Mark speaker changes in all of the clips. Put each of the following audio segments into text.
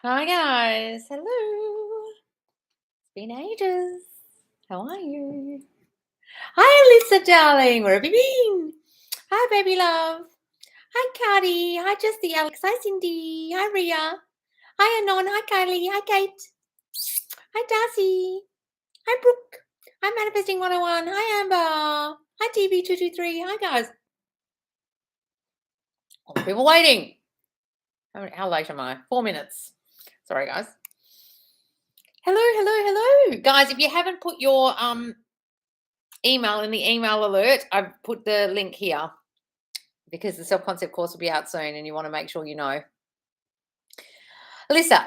Speaker 1: Hi guys. Hello. It's been ages. How are you? Hi Lisa darling. Where have you been? Hi baby love. Hi Cardi. Hi Justy Alex. Hi Cindy. Hi Ria. Hi Anon. Hi Kylie. Hi Kate. Hi Darcy. Hi Brooke. Hi Manifesting 101. Hi Amber. Hi TV223. Hi guys. All the people waiting. How late am I? 4 minutes. Sorry guys. Hello, hello, hello. Guys, if you haven't put your email in the email alert, I've put the link here because the self-concept course will be out soon and you want to make sure you know. Alyssa,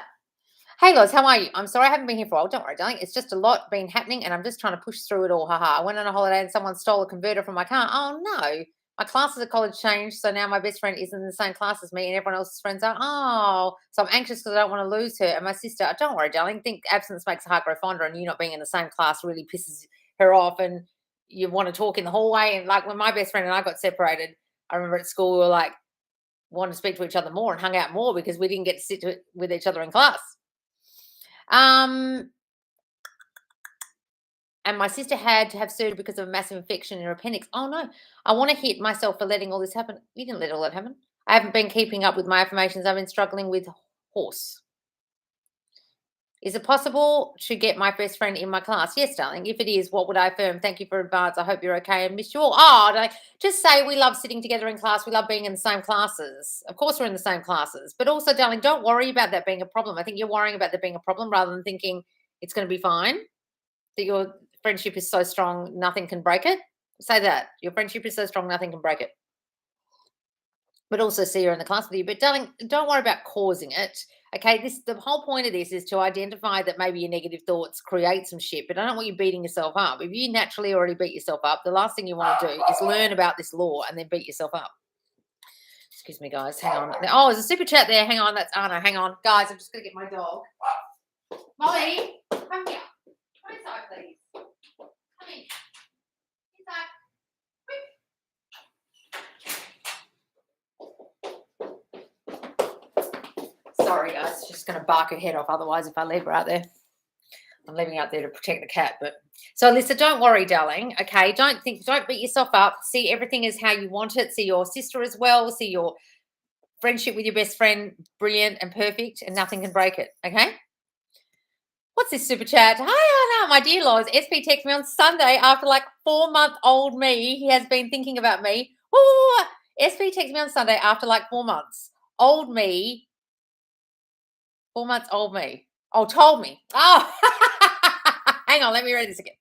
Speaker 1: hey guys, how are you? I'm sorry I haven't been here for a while. Don't worry, darling. It's just a lot been happening and I'm just trying to push through it all. Haha. I went on a holiday and someone stole a converter from my car. Oh no. My classes at college changed, so now my best friend isn't in the same class as me and everyone else's friends are. Oh, so I'm anxious because I don't want to lose her. And my sister, don't worry, darling. Think absence makes the heart grow fonder, and you not being in the same class really pisses her off. And you want to talk in the hallway. And like when my best friend and I got separated, I remember at school we were like wanted to speak to each other more and hung out more because we didn't get to sit with each other in class. And my sister had to have surgery because of a massive infection in her appendix. Oh no, I want to hit myself for letting all this happen. You didn't let all that happen. I haven't been keeping up with my affirmations. I've been struggling with horse. Is it possible to get my best friend in my class? Yes, darling. If it is, what would I affirm? Thank you for advance. I hope you're okay and miss you all. Oh, just say we love sitting together in class. We love being in the same classes. Of course, we're in the same classes. But also, darling, don't worry about that being a problem. I think you're worrying about that being a problem rather than thinking it's going to be fine. That your friendship is so strong, nothing can break it. Say that. Your friendship is so strong, nothing can break it. But also see her in the class with you. But darling, don't worry about causing it. Okay, the whole point of this is to identify that maybe your negative thoughts create some shit, but I don't want you beating yourself up. If you naturally already beat yourself up, the last thing you want to do is learn about this law and then beat yourself up. Excuse me, guys. Hang on. Oh, there's a super chat there. Hang on. That's Anna. Hang on. Guys, I'm just going to get my dog. Molly, come here. Come inside, please. Come in. Inside. Sorry, guys. She's going to bark her head off otherwise if I leave her out there. I'm leaving out there to protect the cat. But so, Alyssa, don't worry, darling. Okay, don't beat yourself up. See everything as how you want it. See your sister as well. See your friendship with your best friend, brilliant and perfect, and nothing can break it. Okay. What's this super chat? Hi, Anna, my dear Loz. SP texted me on Sunday after like 4-month-old me. He has been thinking about me. Woo! SP texted me on Sunday after like 4 months. Old me. 4 months old me. Oh, told me. Oh, hang on. Let me read this again.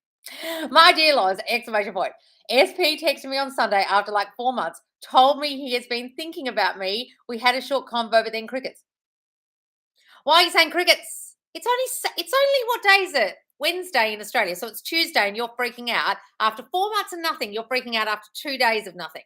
Speaker 1: My dear Loz, exclamation point. SP texted me on Sunday after like 4 months, told me he has been thinking about me. We had a short convo, but then crickets. Why are you saying crickets? It's only what day is it? Wednesday in Australia. So it's Tuesday and you're freaking out. After 4 months of nothing, you're freaking out after 2 days of nothing.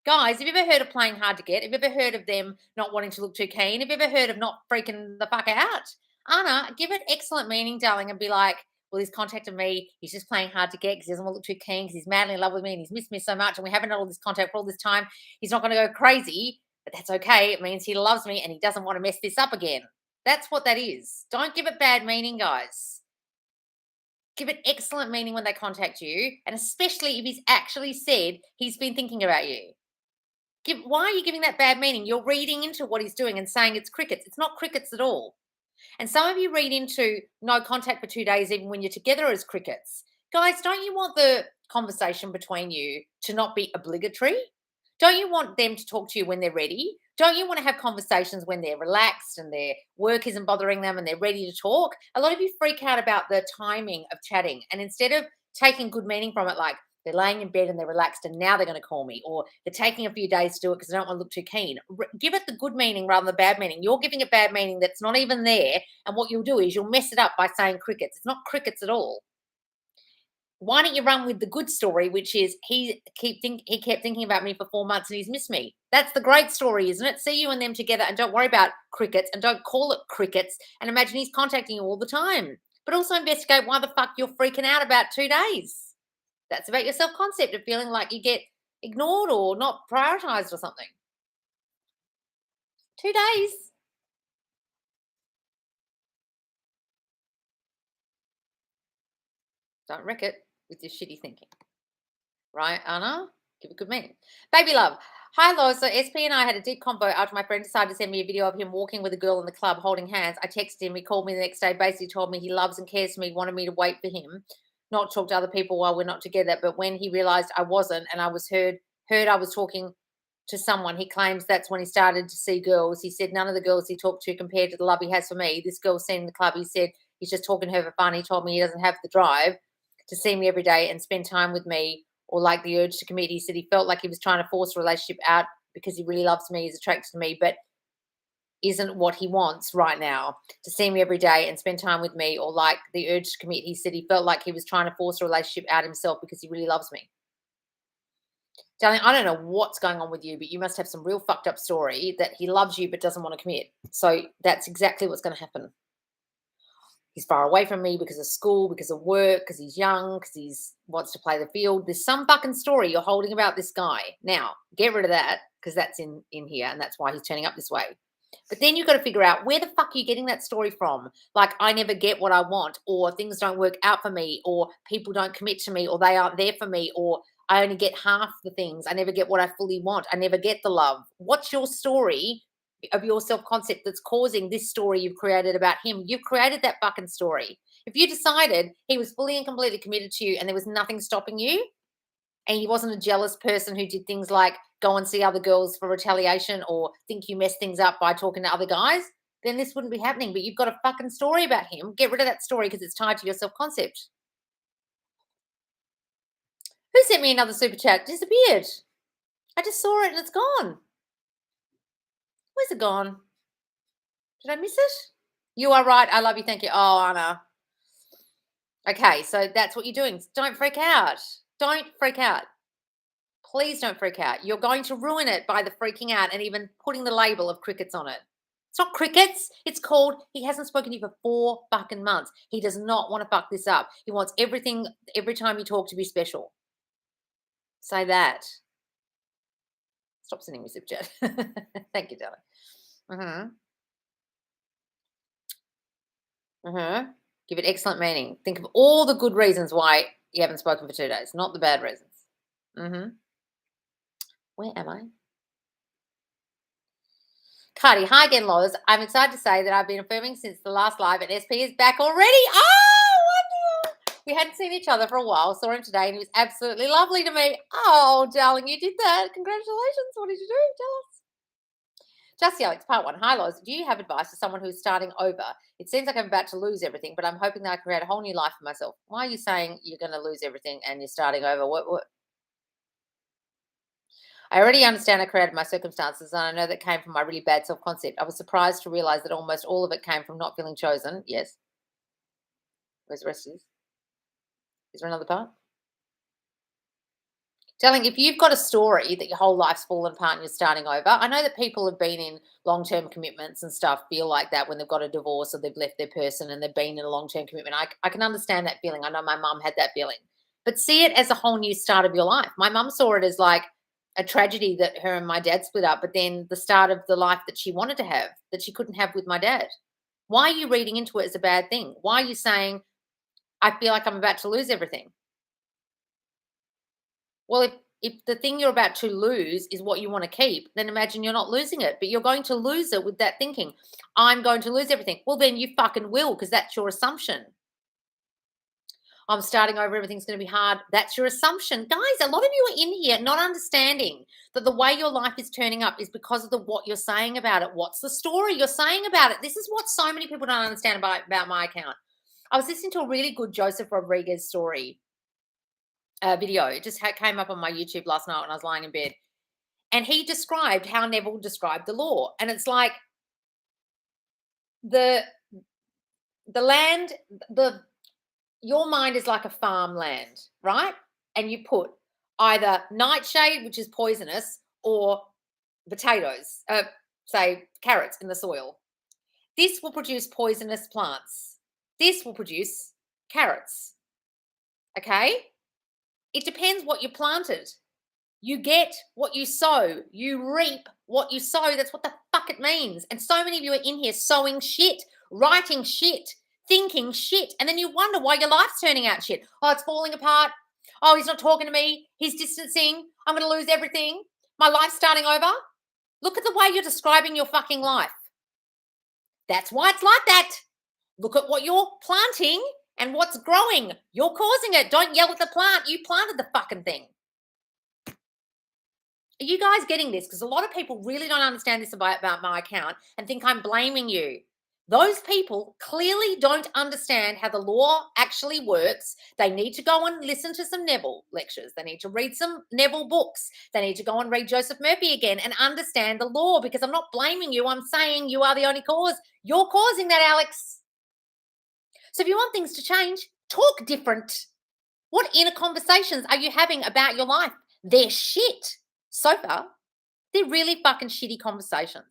Speaker 1: Guys, have you ever heard of playing hard to get? Have you ever heard of them not wanting to look too keen? Have you ever heard of not freaking the fuck out? Anna, give it excellent meaning, darling, and be like, well, he's contacted me. He's just playing hard to get because he doesn't want to look too keen because he's madly in love with me and he's missed me so much and we haven't had all this contact for all this time. He's not going to go crazy, but that's okay. It means he loves me and he doesn't want to mess this up again. That's what that is. Don't give it bad meaning, guys. Give it excellent meaning when they contact you, and especially if he's actually said he's been thinking about you. Why are you giving that bad meaning? You're reading into what he's doing and saying it's crickets. It's not crickets at all. And some of you read into no contact for 2 days, even when you're together, as crickets. Guys, don't you want the conversation between you to not be obligatory? Don't you want them to talk to you when they're ready? Don't you want to have conversations when they're relaxed and their work isn't bothering them and they're ready to talk? A lot of you freak out about the timing of chatting. And instead of taking good meaning from it, like they're laying in bed and they're relaxed and now they're going to call me, or they're taking a few days to do it because they don't want to look too keen. Give it the good meaning rather than the bad meaning. You're giving it bad meaning that's not even there. And what you'll do is you'll mess it up by saying crickets. It's not crickets at all. Why don't you run with the good story, which is he kept thinking about me for 4 months and he's missed me. That's the great story, isn't it? See you and them together and don't worry about crickets and don't call it crickets and imagine he's contacting you all the time. But also investigate why the fuck you're freaking out about 2 days. That's about your self-concept of feeling like you get ignored or not prioritized or something. 2 days. Don't wreck it with your shitty thinking. Right, Anna? Give it good meaning. Baby love. Hi, Lois. So SP and I had a deep convo after my friend decided to send me a video of him walking with a girl in the club holding hands. I texted him. He called me the next day, basically told me he loves and cares for me, wanted me to wait for him, not talk to other people while we're not together. But when he realized I wasn't and I was heard I was talking to someone, he claims that's when he started to see girls. He said none of the girls he talked to compared to the love he has for me. This girl seen in the club, he said he's just talking to her for fun. He told me he doesn't have the drive to see me every day and spend time with me or like the urge to commit. He said he felt like he was trying to force a relationship out because he really loves me, he's attracted to me, but isn't what he wants right now to see me every day and spend time with me or like the urge to commit. He said he felt like he was trying to force a relationship out himself because he really loves me. Darling, I don't know what's going on with you, but you must have some real fucked up story that he loves you but doesn't want to commit. So that's exactly what's going to happen. He's far away from me because of school, because of work, because he's young, because he wants to play the field. There's some fucking story you're holding about this guy. Now, get rid of that because that's in here and that's why he's turning up this way. But then you've got to figure out where the fuck are you getting that story from? Like, I never get what I want, or things don't work out for me, or people don't commit to me, or they aren't there for me, or I only get half the things. I never get what I fully want. I never get the love. What's your story of your self-concept that's causing this story you've created about him? You've created that fucking story. If you decided he was fully and completely committed to you and there was nothing stopping you, and he wasn't a jealous person who did things like go and see other girls for retaliation or think you messed things up by talking to other guys, then this wouldn't be happening. But you've got a fucking story about him. Get rid of that story because it's tied to your self-concept. Who sent me another super chat? Disappeared. I just saw it and it's gone. Where's it gone? Did I miss it? You are right. I love you. Thank you. Oh, Anna. Okay, so that's what you're doing. Don't freak out. Don't freak out. Please don't freak out. You're going to ruin it by the freaking out and even putting the label of crickets on it. It's not crickets. It's called he hasn't spoken to you for 4 fucking months. He does not want to fuck this up. He wants everything, every time you talk, to be special. Say that. Stop sending me super chat. Thank you, darling. Give it excellent meaning. Think of all the good reasons why you haven't spoken for 2 days, not the bad reasons. Where am I? Cardi, hi again, Lois. I'm excited to say that I've been affirming since the last live and SP is back already. Oh, wonderful. We hadn't seen each other for a while. Saw him today and he was absolutely lovely to me. Oh, darling, you did that. Congratulations. What did you do? Tell us. Just Alex, part 1. Hi, Lois. Do you have advice for someone who's starting over? It seems like I'm about to lose everything, but I'm hoping that I create a whole new life for myself. Why are you saying you're going to lose everything and you're starting over? What? I already understand I created my circumstances, and I know that came from my really bad self-concept. I was surprised to realize that almost all of it came from not feeling chosen. Yes. Where's the rest of this? Is there another part? Darling, if you've got a story that your whole life's fallen apart and you're starting over, I know that people have been in long-term commitments and stuff feel like that when they've got a divorce or they've left their person and they've been in a long-term commitment. I can understand that feeling. I know my mum had that feeling. But see it as a whole new start of your life. My mum saw it as like a tragedy that her and my dad split up, but then the start of the life that she wanted to have, that she couldn't have with my dad. Why are you reading into it as a bad thing? Why are you saying, I feel like I'm about to lose everything? Well, if the thing you're about to lose is what you want to keep, then imagine you're not losing it, but you're going to lose it with that thinking. I'm going to lose everything. Well, then you fucking will, because that's your assumption. I'm starting over, everything's going to be hard. That's your assumption. Guys, a lot of you are in here not understanding that the way your life is turning up is because of what you're saying about it. What's the story you're saying about it? This is what so many people don't understand about my account. I was listening to a really good Joseph Rodriguez story video. It just came up on my YouTube last night when I was lying in bed. And he described how Neville described the law. And it's like the land, your mind is like a farmland, right? And you put either nightshade, which is poisonous, or potatoes, say carrots in the soil. This will produce poisonous plants. This will produce carrots. Okay? It depends what you planted. You get what you sow. You reap what you sow. That's what the fuck it means. And so many of you are in here sowing shit, writing shit, thinking shit. And then you wonder why your life's turning out shit. Oh, it's falling apart. Oh, he's not talking to me. He's distancing. I'm going to lose everything. My life's starting over. Look at the way you're describing your fucking life. That's why it's like that. Look at what you're planting and what's growing. You're causing it. Don't yell at the plant. You planted the fucking thing. Are you guys getting this? Because a lot of people really don't understand this about my account and think I'm blaming you. Those people clearly don't understand how the law actually works. They need to go and listen to some Neville lectures. They need to read some Neville books. They need to go and read Joseph Murphy again and understand the law, because I'm not blaming you. I'm saying you are the only cause. You're causing that, Alex. So if you want things to change, talk different. What inner conversations are you having about your life? They're shit. So far, they're really fucking shitty conversations.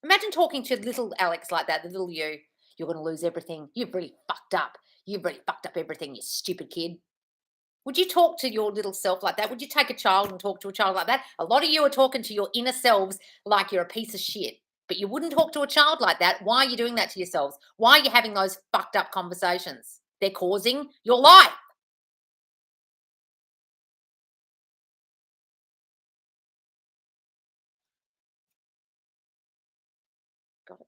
Speaker 1: Imagine talking to little Alex like that, the little you. You're going to lose everything. You've really fucked up. You've really fucked up everything, you stupid kid. Would you talk to your little self like that? Would you take a child and talk to a child like that? A lot of you are talking to your inner selves like you're a piece of shit, but you wouldn't talk to a child like that. Why are you doing that to yourselves? Why are you having those fucked up conversations? They're causing your life. Got it.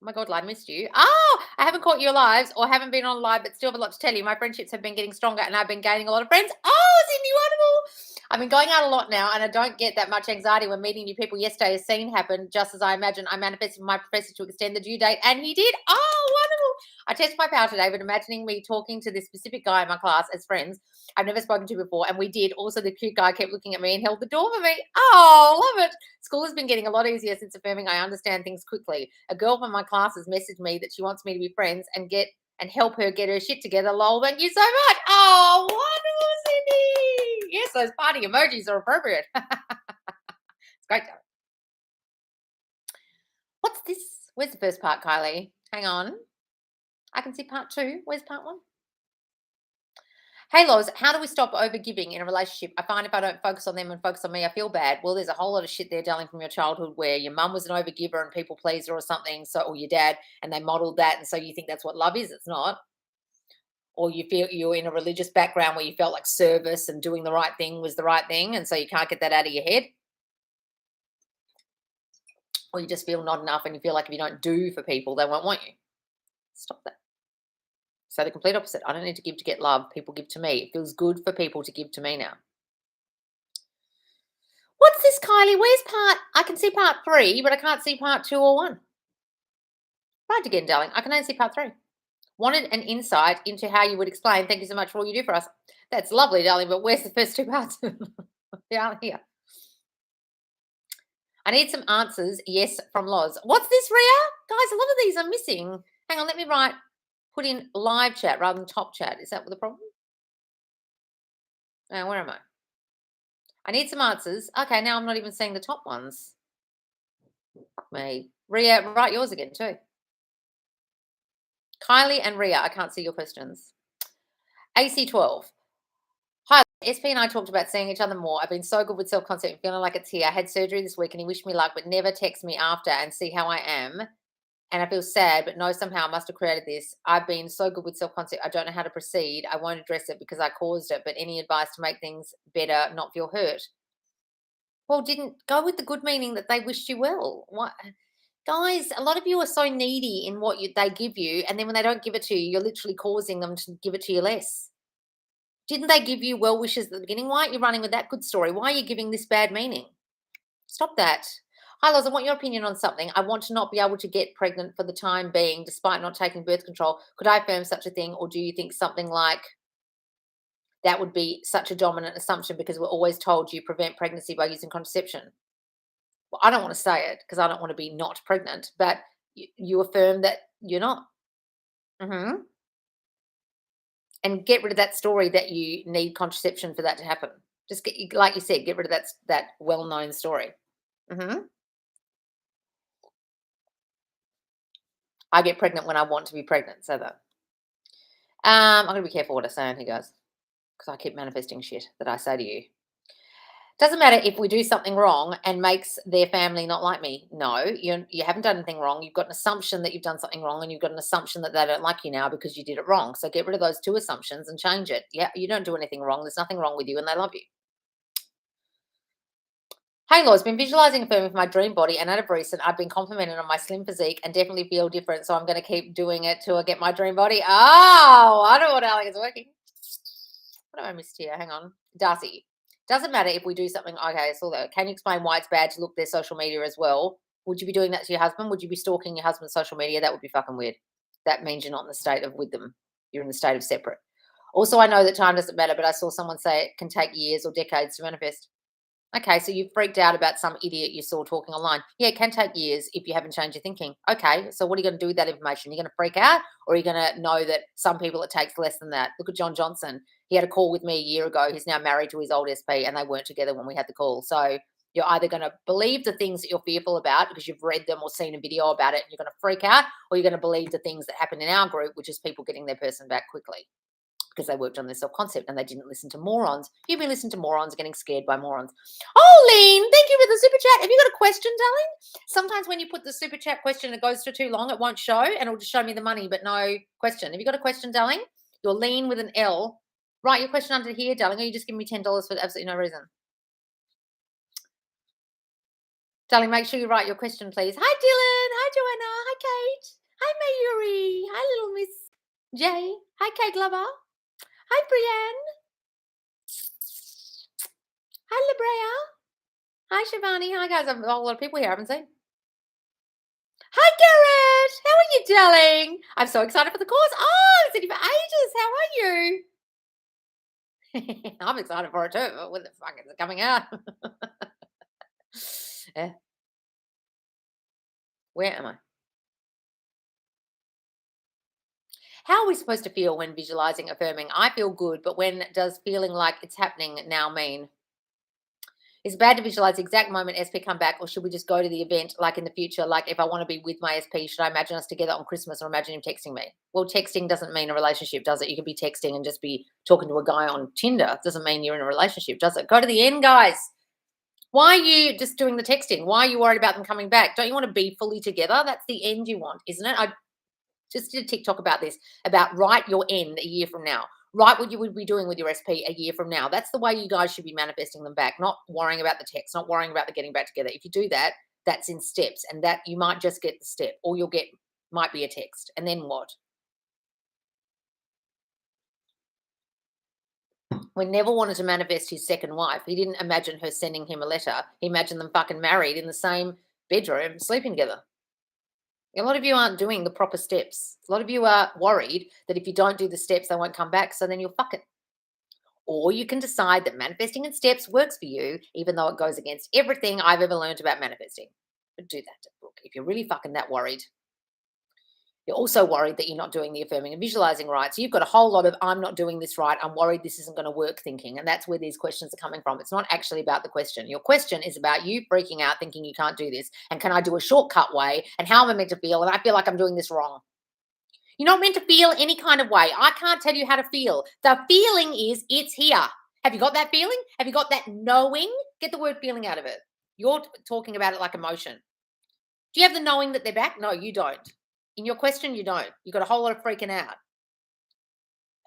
Speaker 1: Oh my God, I missed you. Oh, I haven't caught you lives or haven't been on live, but still have a lot to tell you. My friendships have been getting stronger and I've been gaining a lot of friends. Oh, Cindy, wonderful. I've been going out a lot now and I don't get that much anxiety when meeting new people. Yesterday, a scene happened just as I imagined. I manifested my professor to extend the due date and he did. Oh, wonderful. I test my power today, but imagining me talking to this specific guy in my class as friends I've never spoken to before. And we did. Also, the cute guy kept looking at me and held the door for me. Oh, love it. School has been getting a lot easier since affirming I understand things quickly. A girl from my class has messaged me that she wants me to be friends and help her get her shit together. Lol, thank you so much. Oh, wonderful, Cindy. Yes, those party emojis are appropriate. It's great. What's this? Where's the first part, Kylie? Hang on. I can see part 2. Where's part 1? Hey, Loz, how do we stop overgiving in a relationship? I find if I don't focus on them and focus on me, I feel bad. Well, there's a whole lot of shit there, darling, from your childhood where your mum was an overgiver and people pleaser or something, or your dad, and they modeled that, and so you think that's what love is. It's not. Or you feel you're in a religious background where you felt like service and doing the right thing was the right thing, and so you can't get that out of your head. Or you just feel not enough and you feel like if you don't do for people, they won't want you. Stop that. So the complete opposite. I don't need to give to get love. People give to me. It feels good for people to give to me now. What's this, Kylie? Where's part? I can see part 3, but I can't see part 2 or 1. Right again, darling. I can only see part 3. Wanted an insight into how you would explain. Thank you so much for all you do for us. That's lovely, darling, but where's the first 2 parts? Down here. I need some answers. Yes, from Loz. What's this, Ria? Guys, a lot of these are missing. Hang on, let me put in live chat rather than top chat. Is that the problem? Now, where am I? I need some answers. Okay, now I'm not even seeing the top ones. Fuck me. Ria, write yours again too. Kylie and Ria, I can't see your questions. AC12. Hi, SP and I talked about seeing each other more. I've been so good with self-concept and feeling like it's here. I had surgery this week and he wished me luck, but never texts me after and see how I am. And I feel sad, but know somehow I must have created this. I've been so good with self-concept. I don't know how to proceed. I won't address it because I caused it, but any advice to make things better, not feel hurt? Well, didn't go with the good meaning that they wished you well. What? Guys, a lot of you are so needy in what they give you, and then when they don't give it to you, you're literally causing them to give it to you less. Didn't they give you well wishes at the beginning? Why aren't you running with that good story? Why are you giving this bad meaning? Stop that. Hi, Loz, I want your opinion on something. I want to not be able to get pregnant for the time being, despite not taking birth control. Could I affirm such a thing, or do you think something like that would be such a dominant assumption because we're always told you prevent pregnancy by using contraception? Well, I don't want to say it because I don't want to be not pregnant, but you affirm that you're not. And get rid of that story that you need contraception for that to happen. Just like you said, get rid of that well-known story. I get pregnant when I want to be pregnant, so that. I'm going to be careful what I say on here, guys, because I keep manifesting shit that I say to you. Doesn't matter if we do something wrong and makes their family not like me. No, you haven't done anything wrong. You've got an assumption that you've done something wrong, and you've got an assumption that they don't like you now because you did it wrong. So get rid of those two assumptions and change it. Yeah, you don't do anything wrong. There's nothing wrong with you, and they love you. Hey, Laws, been visualizing and affirming for my dream body, and out of recent, I've been complimented on my slim physique and definitely feel different. So I'm going to keep doing it till I get my dream body. Oh, I don't know what Alex is working. What have I missed here? Hang on. Darcy. Doesn't matter if we do something. Okay, I saw that. Can you explain why it's bad to look their social media as well? Would you be doing that to your husband? Would you be stalking your husband's social media? That would be fucking weird. That means you're not in the state of with them. You're in the state of separate. Also, I know that time doesn't matter, but I saw someone say it can take years or decades to manifest. Okay, so you freaked out about some idiot you saw talking online. Yeah, it can take years if you haven't changed your thinking. Okay, so what are you going to do with that information? You're going to freak out, or are you going to know that some people it takes less than that? Look at John Johnson. He had a call with me a year ago. He's now married to his old SP, and they weren't together when we had the call. So you're either going to believe the things that you're fearful about because you've read them or seen a video about it, and you're going to freak out, or you're going to believe the things that happen in our group, which is people getting their person back quickly because they worked on their self-concept and they didn't listen to morons. You've been listening to morons getting scared by morons. Oh, Lean, thank you for the super chat. Have you got a question, darling? Sometimes when you put the super chat question, it goes for too long. It won't show, and it'll just show me the money, but no question. Have you got a question, darling? You're Lean with an L. Write your question under here, darling, or you just give me $10 for absolutely no reason. Darling, make sure you write your question, please. Hi, Dylan. Hi, Joanna. Hi, Kate. Hi, Mayuri. Hi, little Miss Jay. Hi, Kate Lover. Hi, Brienne. Hi, Labrea. Hi, Shivani. Hi, guys. I've a whole lot of people here I haven't seen. Hi, Garrett. How are you, darling? I'm so excited for the course. Oh, I've seen you for ages. How are you? I'm excited for it too. When the fuck is it coming out? Yeah. Where am I? How are we supposed to feel when visualizing, affirming? I feel good, but when does feeling like it's happening now mean? Is it bad to visualize the exact moment SP come back, or should we just go to the event like in the future? Like if I want to be with my SP, should I imagine us together on Christmas or imagine him texting me? Well, texting doesn't mean a relationship, does it? You could be texting and just be talking to a guy on Tinder. It doesn't mean you're in a relationship, does it? Go to the end, guys. Why are you just doing the texting? Why are you worried about them coming back? Don't you want to be fully together? That's the end you want, isn't it? I just did a TikTok about this, about write your end a year from now. Write what you would be doing with your SP a year from now. That's the way you guys should be manifesting them back, not worrying about the text, not worrying about the getting back together. If you do that, that's in steps, and that you might just get the step, or you'll get might be a text. And then what? We never wanted to manifest his second wife. He didn't imagine her sending him a letter. He imagined them fucking married in the same bedroom, sleeping together. A lot of you aren't doing the proper steps. A lot of you are worried that if you don't do the steps, they won't come back. So then you'll fuck it. Or you can decide that manifesting in steps works for you, even though it goes against everything I've ever learned about manifesting. But do that, Brooke. If you're really fucking that worried, you're also worried that you're not doing the affirming and visualizing right. So you've got a whole lot of I'm not doing this right. I'm worried this isn't going to work thinking. And that's where these questions are coming from. It's not actually about the question. Your question is about you freaking out thinking you can't do this. And can I do a shortcut way? And how am I meant to feel? And I feel like I'm doing this wrong. You're not meant to feel any kind of way. I can't tell you how to feel. The feeling is it's here. Have you got that feeling? Have you got that knowing? Get the word feeling out of it. You're talking about it like emotion. Do you have the knowing that they're back? No, you don't. In your question, you don't. You've got a whole lot of freaking out.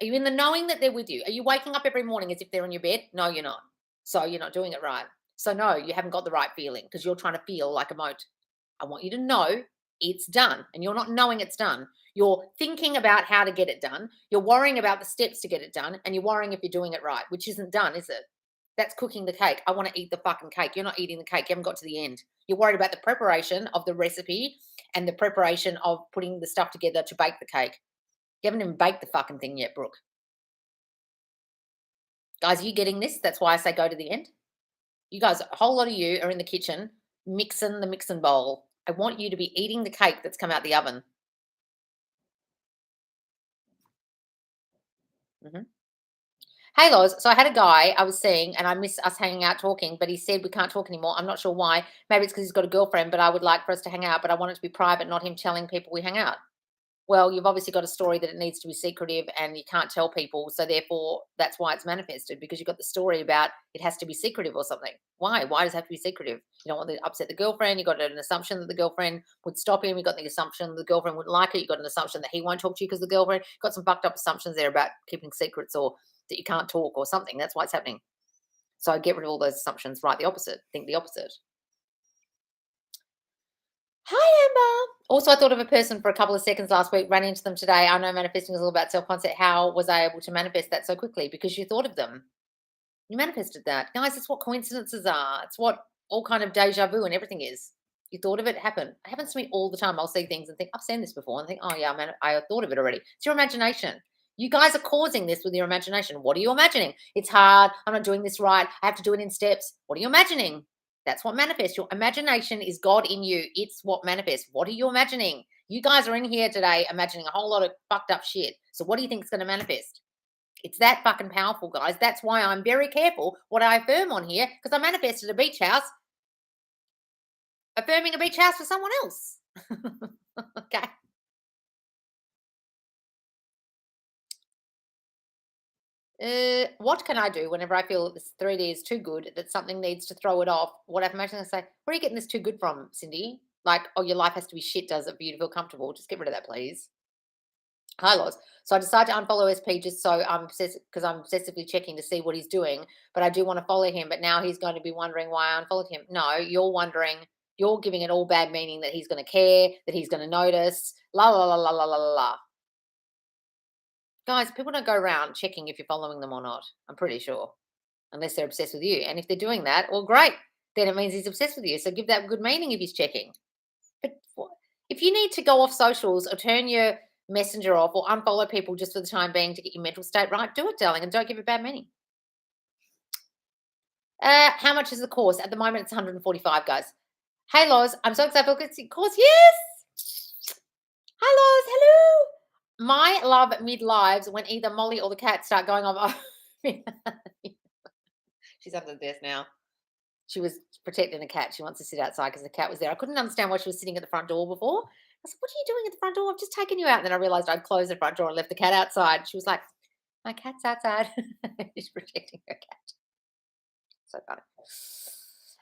Speaker 1: Are you in the knowing that they're with you? Are you waking up every morning as if they're in your bed? No, you're not. So you're not doing it right. So no, you haven't got the right feeling because you're trying to feel like emote. I want you to know it's done, and you're not knowing it's done. You're thinking about how to get it done. You're worrying about the steps to get it done, and you're worrying if you're doing it right, which isn't done, is it? That's cooking the cake. I want to eat the fucking cake. You're not eating the cake. You haven't got to the end. You're worried about the preparation of the recipe and the preparation of putting the stuff together to bake the cake. You haven't even baked the fucking thing yet, Brooke. Guys, are you getting this? That's why I say go to the end. You guys, a whole lot of you are in the kitchen mixing the mixing bowl. I want you to be eating the cake that's come out the oven. Mm-hmm. Hey, Loz. So I had a guy I was seeing, and I miss us hanging out talking, but he said we can't talk anymore. I'm not sure why. Maybe it's because he's got a girlfriend, but I would like for us to hang out, but I want it to be private, not him telling people we hang out. Well, you've obviously got a story that it needs to be secretive and you can't tell people. So therefore, that's why it's manifested, because you've got the story about it has to be secretive or something. Why? Why does it have to be secretive? You don't want to upset the girlfriend. You got an assumption that the girlfriend would stop him. You got the assumption the girlfriend wouldn't like it. You got an assumption that he won't talk to you because the girlfriend got some fucked up assumptions there about keeping secrets or that you can't talk or something. That's why it's happening. So I get rid of all those assumptions. Right, the opposite. Think the opposite. Hi, Amber. Also, I thought of a person for a couple of seconds last week, ran into them today. I know manifesting is all about self-concept. How was I able to manifest that so quickly? Because you thought of them. You manifested that. Guys, it's what coincidences are. It's what all kind of deja vu and everything is. You thought of it, it happened. It happens to me all the time. I'll see things and think, I've seen this before. And think, oh, yeah, man, I thought of it already. It's your imagination. You guys are causing this with your imagination. What are you imagining? It's hard. I'm not doing this right. I have to do it in steps. What are you imagining? That's what manifests. Your imagination is God in you. It's what manifests. What are you imagining? You guys are in here today imagining a whole lot of fucked up shit. So what do you think is going to manifest? It's that fucking powerful, guys. That's why I'm very careful what I affirm on here, because I manifested a beach house, affirming a beach house for someone else. Okay. What can I do whenever I feel this 3D is too good, that something needs to throw it off? What affirmation I say, where are you getting this too good from, Cindy? Like, oh, your life has to be shit, does it, for you to feel comfortable? Just get rid of that, please. Hi, Loz. So I decided to unfollow SP just so I'm because I'm obsessively checking to see what he's doing, but I do want to follow him. But now he's going to be wondering why I unfollowed him. No, you're wondering, you're giving it all bad meaning that he's going to care, that he's going to notice. La la la la la la la la. Guys, people don't go around checking if you're following them or not. I'm pretty sure, unless they're obsessed with you. And if they're doing that, well, great. Then it means he's obsessed with you. So give that good meaning if he's checking. But if you need to go off socials or turn your messenger off or unfollow people just for the time being to get your mental state right, do it, darling, and don't give it bad meaning. How much is the course? At the moment, it's 145, guys. Hey, Loz, I'm so excited for the course. Yes! Hi, Loz. Hello. My love midlives when either Molly or the cat start going off. She's under the desk now. She was protecting the cat. She wants to sit outside because the cat was there. I couldn't understand why she was sitting at the front door before. I said, what are you doing at the front door? I've just taken you out. And then I realized I'd closed the front door and left the cat outside. She was like, my cat's outside. She's protecting her cat. So funny.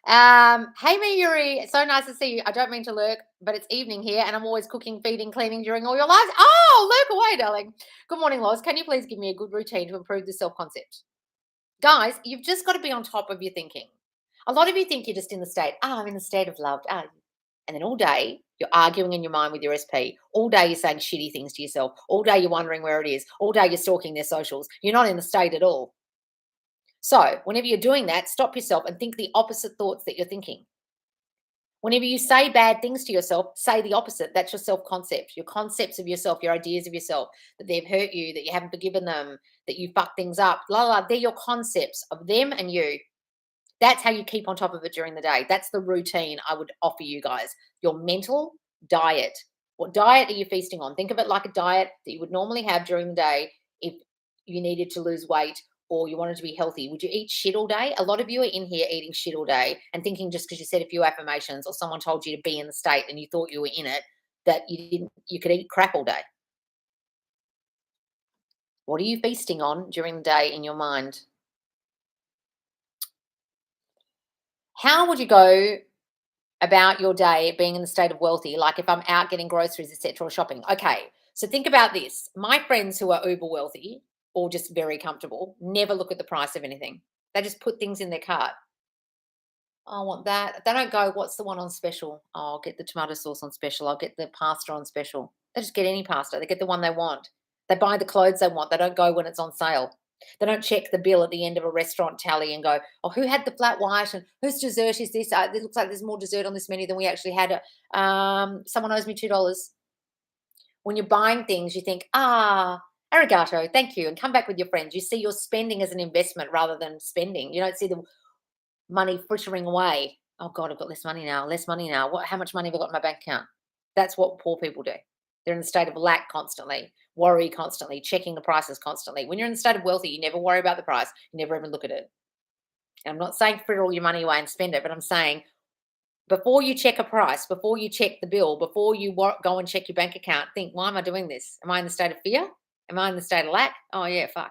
Speaker 1: Hey, me, Yuri. So nice to see you. I don't mean to lurk, but it's evening here and I'm always cooking, feeding, cleaning during all your lives. Oh, lurk away, darling. Good morning, Loz. Can you please give me a good routine to improve the self-concept? Guys, you've just got to be on top of your thinking. A lot of you think you're just in the state, I'm in the state of love. And then all day you're arguing in your mind with your SP. All day you're saying shitty things to yourself. All day you're wondering where it is. All day you're stalking their socials. You're not in the state at all. So whenever you're doing that, stop yourself and think the opposite thoughts that you're thinking. Whenever you say bad things to yourself, say the opposite. That's your self-concept, your concepts of yourself, your ideas of yourself, that they've hurt you, that you haven't forgiven them, that you fucked things up, la la. They're your concepts of them and you. That's how you keep on top of it during the day. That's the routine I would offer you guys. Your mental diet. What diet are you feasting on? Think of it like a diet that you would normally have during the day if you needed to lose weight or you wanted to be healthy. Would you eat shit all day? A lot of you are in here eating shit all day and thinking just because you said a few affirmations or someone told you to be in the state and you thought you were in it, that you could eat crap all day. What are you feasting on during the day in your mind? How would you go about your day being in the state of wealthy, like if I'm out getting groceries, etc., or shopping? Okay, so think about this. My friends who are uber wealthy or just very comfortable never look at the price of anything. They just put things in their cart. I want that. They don't go, what's the one on special? Oh, I'll get the tomato sauce on special. I'll get the pasta on special. They just get any pasta. They get the one they want. They buy the clothes they want. They don't go when it's on sale. They don't check the bill at the end of a restaurant tally and go, oh, who had the flat white and whose dessert is this? It looks like there's more dessert on this menu than we actually had. Someone owes me $2. When you're buying things, you think, arigato, thank you, and come back with your friends. You see your spending as an investment rather than spending. You don't see the money frittering away. Oh, God, I've got less money now. How much money have I got in my bank account? That's what poor people do. They're in a state of lack constantly, worry constantly, checking the prices constantly. When you're in the state of wealthy, you never worry about the price. You never even look at it. And I'm not saying fritter all your money away and spend it, but I'm saying Before you check a price, before you check the bill, before you go and check your bank account, think, why am I doing this? Am I in the state of fear? Am I in the state of lack? Oh, yeah, fuck.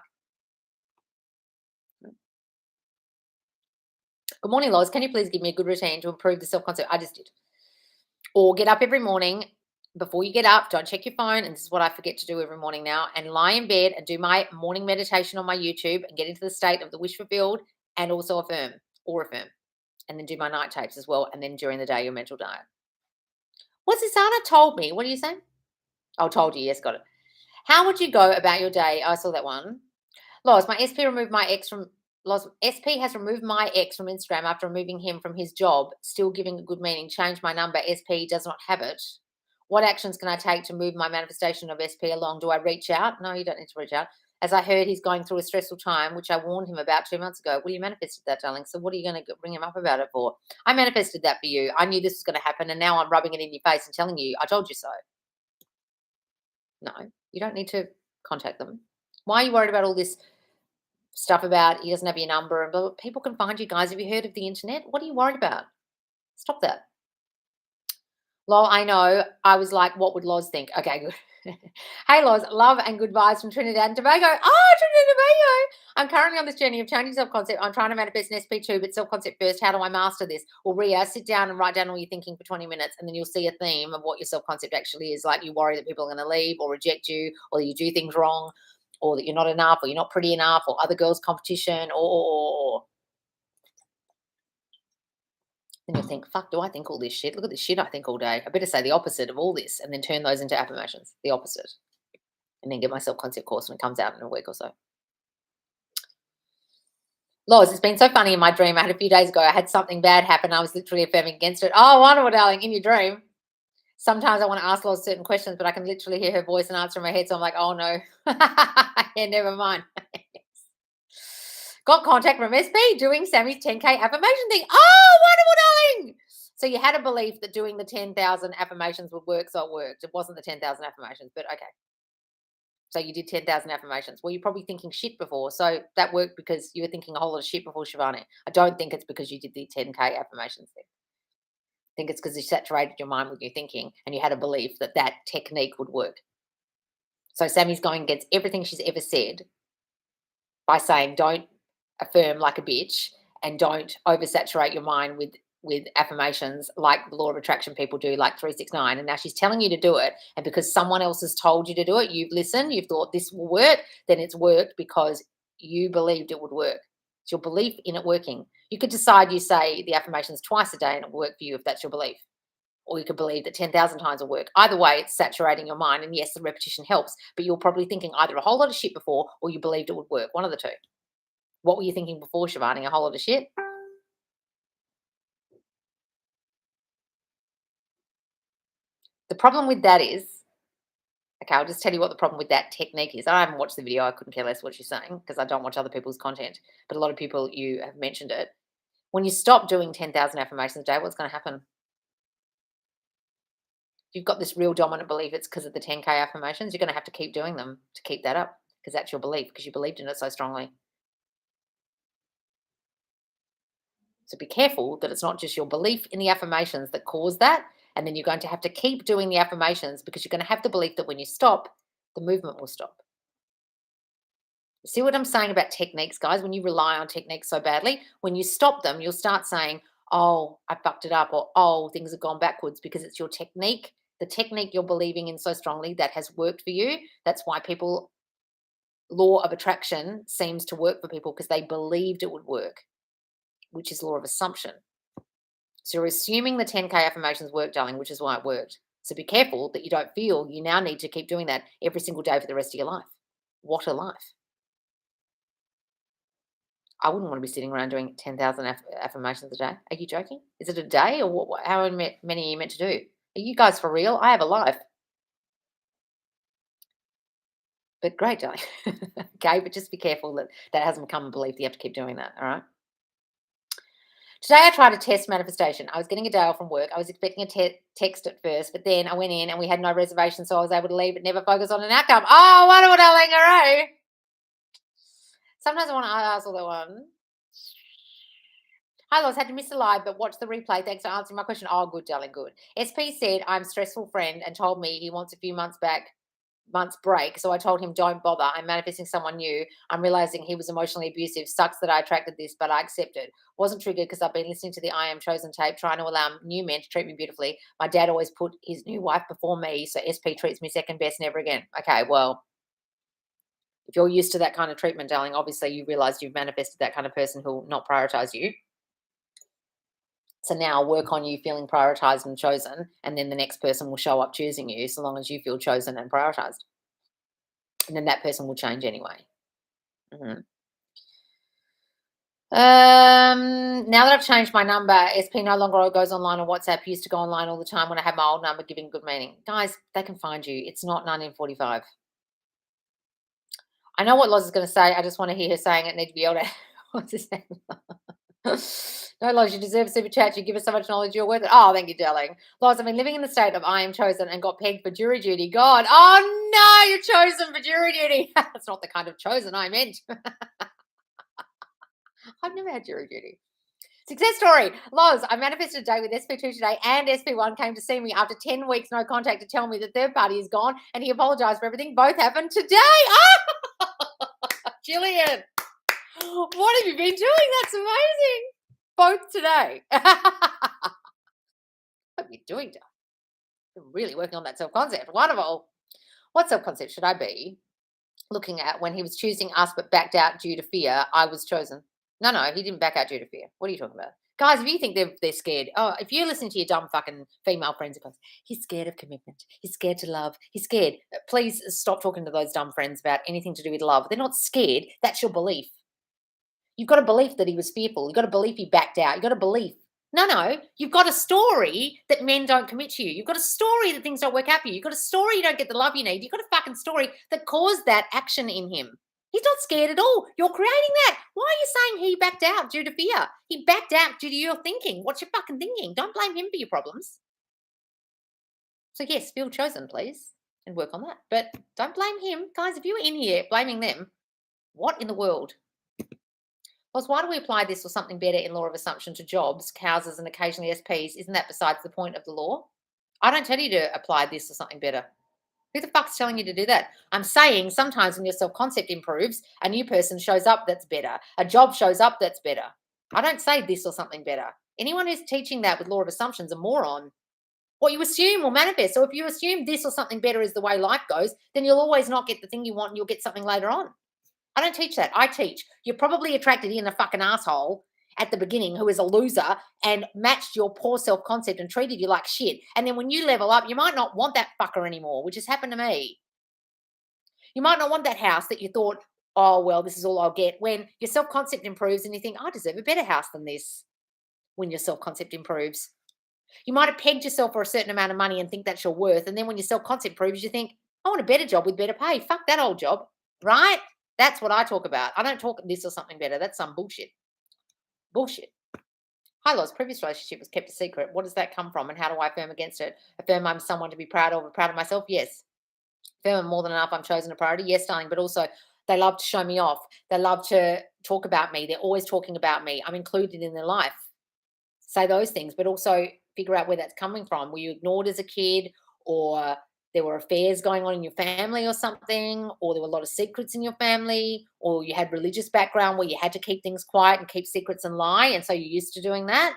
Speaker 1: Good morning, Loz. Can you please give me a good routine to improve the self-concept? I just did. Or get up every morning. Before you get up, don't check your phone. And this is what I forget to do every morning now. And lie in bed and do my morning meditation on my YouTube and get into the state of the wish fulfilled and also affirm. And then do my night tapes as well. And then during the day, your mental diet. What's this? Anna told me. What are you saying? Oh, told you. Yes, got it. How would you go about your day? I saw that one. Loz, my SP removed my ex from Loz. SP has removed my ex from Instagram after removing him from his job. Still giving a good meaning. Change my number. SP does not have it. What actions can I take to move my manifestation of SP along? Do I reach out? No, you don't need to reach out. As I heard, he's going through a stressful time, which I warned him about 2 months ago. Well, you manifested that, darling. So what are you going to bring him up about it for? I manifested that for you. I knew this was going to happen, and now I'm rubbing it in your face and telling you, I told you so. No, you don't need to contact them. Why are you worried about all this stuff about he doesn't have your number? And blah, blah. People can find you guys. Have you heard of the internet? What are you worried about? Stop that. Lol, I know. I was like, what would Loz think? Okay, good. Hey, Loz, love and good vibes from Trinidad and Tobago. Oh, Trinidad and Tobago. I'm currently on this journey of changing self-concept. I'm trying to manifest an SP2, but self-concept first. How do I master this? Well, Ria, sit down and write down all you're thinking for 20 minutes, and then you'll see a theme of what your self-concept actually is. Like you worry that people are going to leave or reject you, or you do things wrong, or that you're not enough, or you're not pretty enough, or other girls' competition, or. Then you'll think, fuck, do I think all this shit? Look at this shit I think all day. I better say the opposite of all this and then turn those into affirmations, the opposite. And then get my self-concept course when it comes out in a week or so. Loz, it's been so funny in my dream. I had a few days ago, I had something bad happen. I was literally affirming against it. Oh, wonderful, darling, in your dream. Sometimes I want to ask Loz certain questions, but I can literally hear her voice and answer in my head. So I'm like, oh, no. Yeah, never mind. Got contact from SP doing Sammy's 10K affirmation thing. Oh, wonderful, darling. So you had a belief that doing the 10,000 affirmations would work, so it worked. It wasn't the 10,000 affirmations, but okay. So you did 10,000 affirmations. Well, you're probably thinking shit before. So that worked because you were thinking a whole lot of shit before, Shivani. I don't think it's because you did the 10K affirmations thing. I think it's because you saturated your mind with your thinking and you had a belief that that technique would work. So Sammy's going against everything she's ever said by saying don't affirm like a bitch and don't oversaturate your mind with affirmations like the law of attraction people do, like 369. And now she's telling you to do it. And because someone else has told you to do it, you've listened, you've thought this will work, then it's worked because you believed it would work. It's your belief in it working. You could decide you say the affirmations twice a day and it will work for you if that's your belief. Or you could believe that 10,000 times will work. Either way, it's saturating your mind. And yes, the repetition helps, but you're probably thinking either a whole lot of shit before or you believed it would work. One of the two. What were you thinking before, Shivani? A whole lot of shit? The problem with that is, okay, I'll just tell you what the problem with that technique is. I haven't watched the video. I couldn't care less what she's saying because I don't watch other people's content. But a lot of people, you have mentioned it. When you stop doing 10,000 affirmations a day, what's going to happen? You've got this real dominant belief it's because of the 10K affirmations. You're going to have to keep doing them to keep that up because that's your belief because you believed in it so strongly. So be careful that it's not just your belief in the affirmations that cause that. And then you're going to have to keep doing the affirmations because you're going to have the belief that when you stop, the movement will stop. See what I'm saying about techniques, guys? When you rely on techniques so badly, when you stop them, you'll start saying, oh, I fucked it up, or oh, things have gone backwards because it's your technique, the technique you're believing in so strongly that has worked for you. That's why law of attraction seems to work for people because they believed it would work, which is law of assumption. So you're assuming the 10K affirmations work, darling, which is why it worked. So be careful that you don't feel you now need to keep doing that every single day for the rest of your life. What a life. I wouldn't want to be sitting around doing 10,000 affirmations a day. Are you joking? Is it a day or what? How many are you meant to do? Are you guys for real? I have a life. But great, darling. Okay, but just be careful that hasn't become a belief that you have to keep doing that, all right? Today I tried a test manifestation. I was getting a day off from work. I was expecting a text at first, but then I went in and we had no reservation, so I was able to leave but never focus on an outcome. Oh, wonderful, darling, all right. Sometimes I want to ask all that one. Hi, Loz. Had to miss the live, but watch the replay. Thanks for answering my question. Oh, good, darling, good. SP said, I'm a stressful friend and told me he wants a few months break. So I told him, don't bother. I'm manifesting someone new. I'm realizing he was emotionally abusive. Sucks that I attracted this, but I accepted. Wasn't triggered because I've been listening to the I Am Chosen tape, trying to allow new men to treat me beautifully. My dad always put his new wife before me, so SP treats me second best, never again. Okay, well, if you're used to that kind of treatment, darling, obviously you realize you've manifested that kind of person who will not prioritize you. So now work on you feeling prioritized and chosen, and then the next person will show up choosing you so long as you feel chosen and prioritized. And then that person will change anyway. Mhm. Now that I've changed my number, SP no longer goes online on WhatsApp. Used to go online all the time when I had my old number, giving good meaning. Guys, they can find you. It's not 1945. I know what Loz is going to say. I just want to hear her saying it. Need to be able to. What's his name? No, Loz, you deserve a super chat. You give us so much knowledge. You're worth it. Oh, thank you, darling. Loz, I've been living in the state of I am chosen and got pegged for jury duty. God, oh no, you're chosen for jury duty. That's not the kind of chosen I meant. I've never had jury duty. Success story. Loz, I manifested a date with SP2 today, and SP1 came to see me after 10 weeks no contact to tell me the third party is gone, and he apologized for everything. Both happened today. Oh, Jillian, what have you been doing? That's amazing. Both today. What are you doing, Dad? You're really working on that self-concept. Wonderful. What self-concept should I be looking at when he was choosing us but backed out due to fear? I was chosen. No, he didn't back out due to fear. What are you talking about? Guys, if you think they're scared, if you're listening to your dumb fucking female friends, he's scared of commitment. He's scared to love. He's scared. Please stop talking to those dumb friends about anything to do with love. They're not scared. That's your belief. You've got a belief that he was fearful. You've got a belief he backed out. You've got a belief. No. You've got a story that men don't commit to you. You've got a story that things don't work out for you. You've got a story you don't get the love you need. You've got a fucking story that caused that action in him. He's not scared at all. You're creating that. Why are you saying he backed out due to fear? He backed out due to your thinking. What's your fucking thinking? Don't blame him for your problems. So yes, feel chosen, please, and work on that. But don't blame him. Guys, if you were in here blaming them, what in the world? Plus, why do we apply this or something better in law of assumption to jobs, houses, and occasionally SPs? Isn't that besides the point of the law? I don't tell you to apply this or something better. Who the fuck's telling you to do that? I'm saying sometimes when your self-concept improves, a new person shows up that's better. A job shows up that's better. I don't say this or something better. Anyone who's teaching that with law of assumptions a moron. What you assume will manifest. So if you assume this or something better is the way life goes, then you'll always not get the thing you want and you'll get something later on. I don't teach that. I teach you're probably attracted in a fucking asshole at the beginning who is a loser and matched your poor self-concept and treated you like shit. And then when you level up, you might not want that fucker anymore, which has happened to me. You might not want that house that you thought, oh, well, this is all I'll get. When your self-concept improves and you think, I deserve a better house than this when your self-concept improves. You might have pegged yourself for a certain amount of money and think that's your worth. And then when your self-concept improves, you think, I want a better job with better pay. Fuck that old job, right? That's what I talk about. I don't talk this or something better. That's some bullshit. Bullshit. Hi, Loz. Previous relationship was kept a secret. What does that come from and how do I affirm against it? Affirm I'm someone to be proud of myself? Yes. Affirm I'm more than enough. I'm chosen a priority? Yes, darling. But also, they love to show me off. They love to talk about me. They're always talking about me. I'm included in their life. Say those things, but also figure out where that's coming from. Were you ignored as a kid, or there were affairs going on in your family or something, or there were a lot of secrets in your family, or you had religious background where you had to keep things quiet and keep secrets and lie, and so you're used to doing that,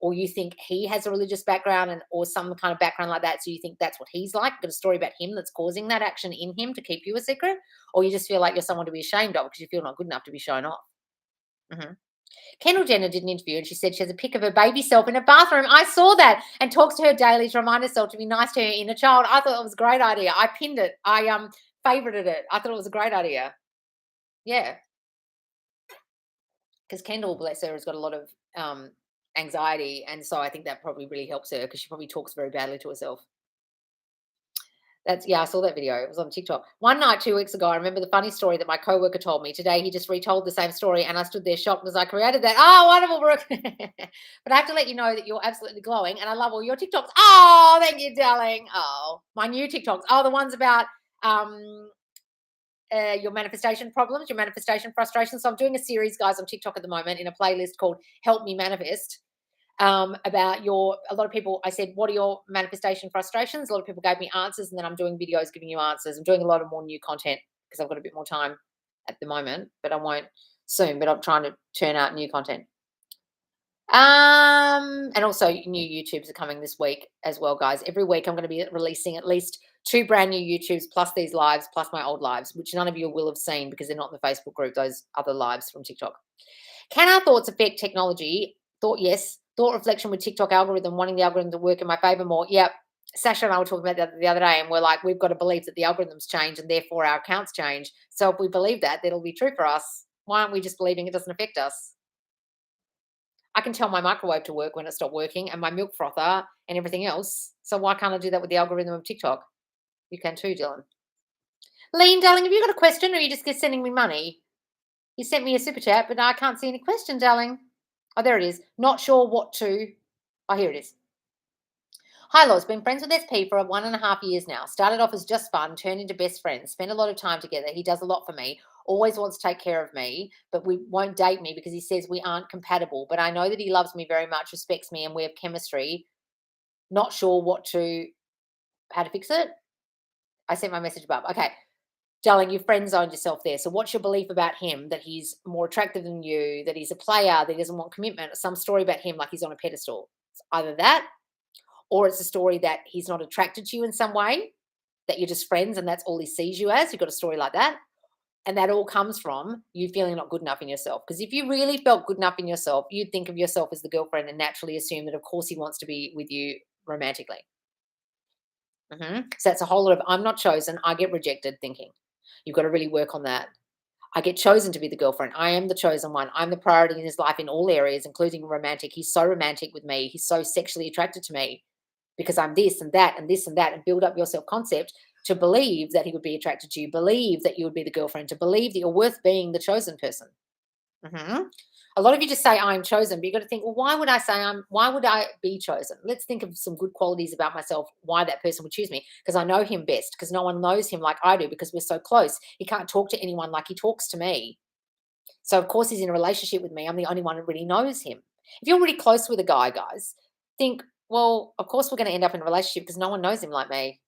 Speaker 1: or you think he has a religious background and or some kind of background like that, so you think that's what he's like, got a story about him that's causing that action in him to keep you a secret, or you just feel like you're someone to be ashamed of because you feel not good enough to be shown off. Kendall Jenner did an interview and she said she has a pic of her baby self in her bathroom. I saw that and talks to her daily to remind herself to be nice to her inner child. I thought it was a great idea. I pinned it. I favorited it. I thought it was a great idea. Yeah. Because Kendall, bless her, has got a lot of anxiety. And so I think that probably really helps her because she probably talks very badly to herself. I saw that video. It was on TikTok. One night 2 weeks ago, I remember the funny story that my coworker told me. Today, he just retold the same story, and I stood there shocked as I created that. Oh, wonderful, Brooke. But I have to let you know that you're absolutely glowing, and I love all your TikToks. Oh, thank you, darling. Oh, my new TikToks. Oh, the ones about your manifestation problems, your manifestation frustrations. So I'm doing a series, guys, on TikTok at the moment in a playlist called Help Me Manifest. About a lot of people, I said, what are your manifestation frustrations? A lot of people gave me answers, and then I'm doing videos giving you answers. I'm doing a lot of more new content because I've got a bit more time at the moment, but I won't soon, but I'm trying to churn out new content. And also new YouTubes are coming this week as well, guys. Every week I'm going to be releasing at least 2 brand new YouTubes plus these lives plus my old lives, which none of you will have seen because they're not in the Facebook group, those other lives from TikTok. Can our thoughts affect technology? Yes. Thought reflection with TikTok algorithm, wanting the algorithm to work in my favor more. Yep. Sasha and I were talking about that the other day, and we're like, we've got to believe that the algorithms change and therefore our accounts change. So if we believe that, that'll be true for us. Why aren't we just believing it doesn't affect us? I can tell my microwave to work when it stopped working and my milk frother and everything else. So why can't I do that with the algorithm of TikTok? You can too, Dylan. Lean, darling, have you got a question or are you just sending me money? You sent me a super chat, but I can't see any question, darling. Oh, there it is. Not sure what to. Oh, here it is. Hi, Loz. Been friends with SP for 1.5 years now. Started off as just fun, turned into best friends. Spend a lot of time together. He does a lot for me. Always wants to take care of me, but we won't date me because he says we aren't compatible. But I know that he loves me very much, respects me, and we have chemistry. Not sure how to fix it. I sent my message above. Okay. Darling, you friend zoned yourself there. So what's your belief about him? That he's more attractive than you, that he's a player, that he doesn't want commitment, or some story about him like he's on a pedestal. It's either that, or it's a story that he's not attracted to you in some way, that you're just friends and that's all he sees you as. You've got a story like that. And that all comes from you feeling not good enough in yourself. Because if you really felt good enough in yourself, you'd think of yourself as the girlfriend and naturally assume that, of course, he wants to be with you romantically. So that's a whole lot of I'm not chosen, I get rejected thinking. You've got to really work on that. I get chosen to be the girlfriend. I am the chosen one. I'm the priority in his life in all areas, including romantic. He's so romantic with me. He's so sexually attracted to me because I'm this and that and this and that, and build up your self-concept to believe that he would be attracted to you, believe that you would be the girlfriend, to believe that you're worth being the chosen person. A lot of you just say I'm chosen, but you've got to think, well, why would I be chosen? Let's think of some good qualities about myself, why that person would choose me. Because I know him best, because no one knows him like I do, because we're so close. He can't talk to anyone like he talks to me. So of course he's in a relationship with me. I'm the only one who really knows him. If you're really close with a guy, guys, think, well, of course we're going to end up in a relationship because no one knows him like me.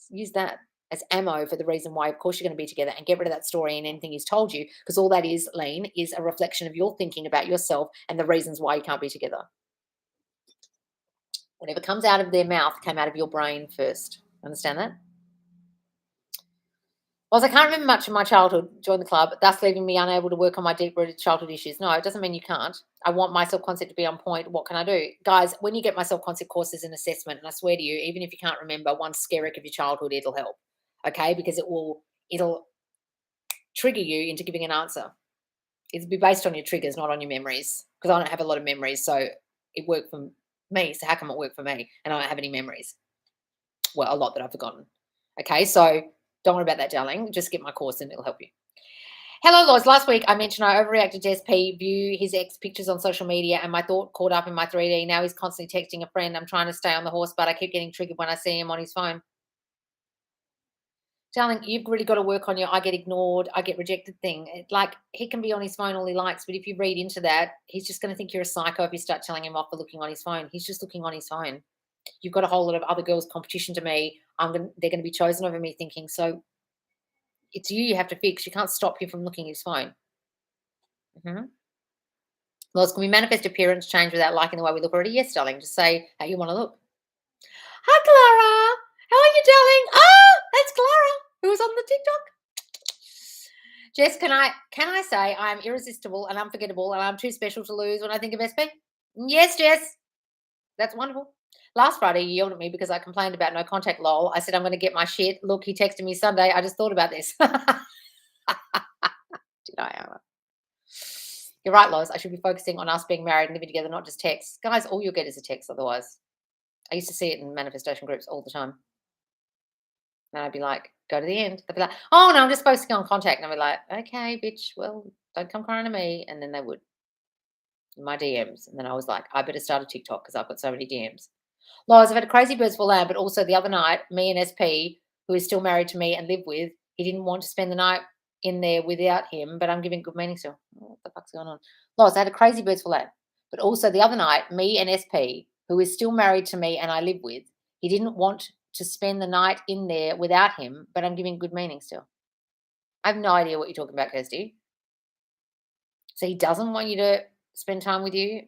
Speaker 1: Use that as ammo for the reason why, of course, you're going to be together, and get rid of that story and anything he's told you, because all that is, Lean, is a reflection of your thinking about yourself and the reasons why you can't be together. Whatever comes out of their mouth came out of your brain first. Understand that? Whilst I can't remember much of my childhood, join the club, thus leaving me unable to work on my deep-rooted childhood issues. No, it doesn't mean you can't. I want my self-concept to be on point. What can I do? Guys, when you get my self-concept course as an assessment, and I swear to you, even if you can't remember one skerrick of your childhood, it'll help. Okay? Because it'll trigger you into giving an answer. It'll be based on your triggers, not on your memories. Because I don't have a lot of memories, so it worked for me. So how come it worked for me? And I don't have any memories. Well, a lot that I've forgotten. Okay, so don't worry about that, darling. Just get my course and it'll help you. Hello, Lois. Last week I mentioned I overreacted to SP, view his ex pictures on social media, and my thought caught up in my 3D. Now he's constantly texting a friend. I'm trying to stay on the horse, but I keep getting triggered when I see him on his phone. Darling, you've really got to work on your I get ignored, I get rejected thing. Like, he can be on his phone all he likes, but if you read into that, he's just going to think you're a psycho if you start telling him off for looking on his phone. He's just looking on his phone. You've got a whole lot of other girls' competition to me. They're going to be chosen over me thinking, so it's you have to fix. You can't stop you from looking at his phone. Well, can we manifest appearance change without liking the way we look already? Yes, darling. Just say how you want to look. Hi, Clara. How are you, darling? Ah, that's Clara, who was on the TikTok. Jess, can I say I'm irresistible and unforgettable and I'm too special to lose when I think of SP? Yes, Jess. That's wonderful. Last Friday, you yelled at me because I complained about no contact, lol. I said, I'm going to get my shit. Look, he texted me Sunday. I just thought about this. Did I? You're right, Lois. I should be focusing on us being married and living together, not just texts. Guys, all you'll get is a text otherwise. I used to see it in manifestation groups all the time. And I'd be like, go to the end. They'd be like, oh, no, I'm just focusing on contact. And I'd be like, okay, bitch, well, don't come crying to me. And then they would. In my DMs. And then I was like, I better start a TikTok because I've got so many DMs. Lois, I've had a crazy birds for land, but also the other night, me and SP, who is still married to me and live with, He didn't want to spend the night in there without him, but I'm giving good meaning still. What the fuck's going on? Loz, I had a crazy birds for that. But also the other night, me and SP, who is still married to me and I live with, he didn't want to spend the night in there without him, but I'm giving good meaning still. I have no idea what you're talking about, Kirsty. So he doesn't want you to spend time with you?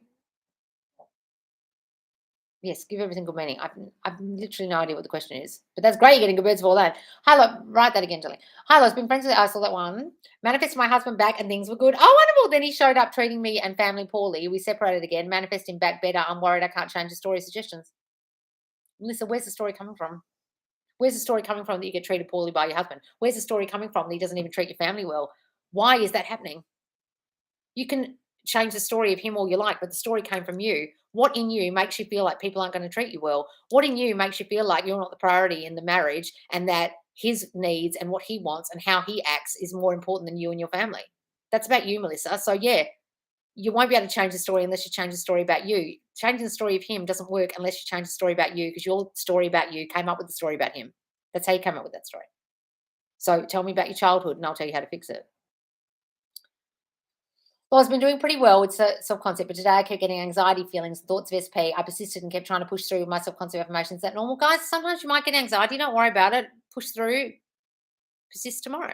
Speaker 1: Yes, give everything good meaning. I've literally no idea what the question is. But that's great. You're getting good birds for all that. Hi, love. Write that again, Julie. Hi, love. Been friends with I saw that one. Manifested my husband back and things were good. Oh, wonderful. Then he showed up treating me and family poorly. We separated again. Manifesting back better. I'm worried I can't change the story. Suggestions. Melissa, where's the story coming from? Where's the story coming from that you get treated poorly by your husband? Where's the story coming from that he doesn't even treat your family well? Why is that happening? You can change the story of him all you like, but the story came from you. What in you makes you feel like people aren't going to treat you well? What in you makes you feel like you're not the priority in the marriage and that his needs and what he wants and how he acts is more important than you and your family? That's about you, Melissa. So, yeah, you won't be able to change the story unless you change the story about you. Changing the story of him doesn't work unless you change the story about you, because your story about you came up with the story about him. That's how you came up with that story. So tell me about your childhood and I'll tell you how to fix it. Well, I've been doing pretty well with self-concept, but today I kept getting anxiety feelings, thoughts of SP. I persisted and kept trying to push through with my self-concept affirmations. Is that normal, guys? Sometimes you might get anxiety. Don't worry about it. Push through. Persist tomorrow.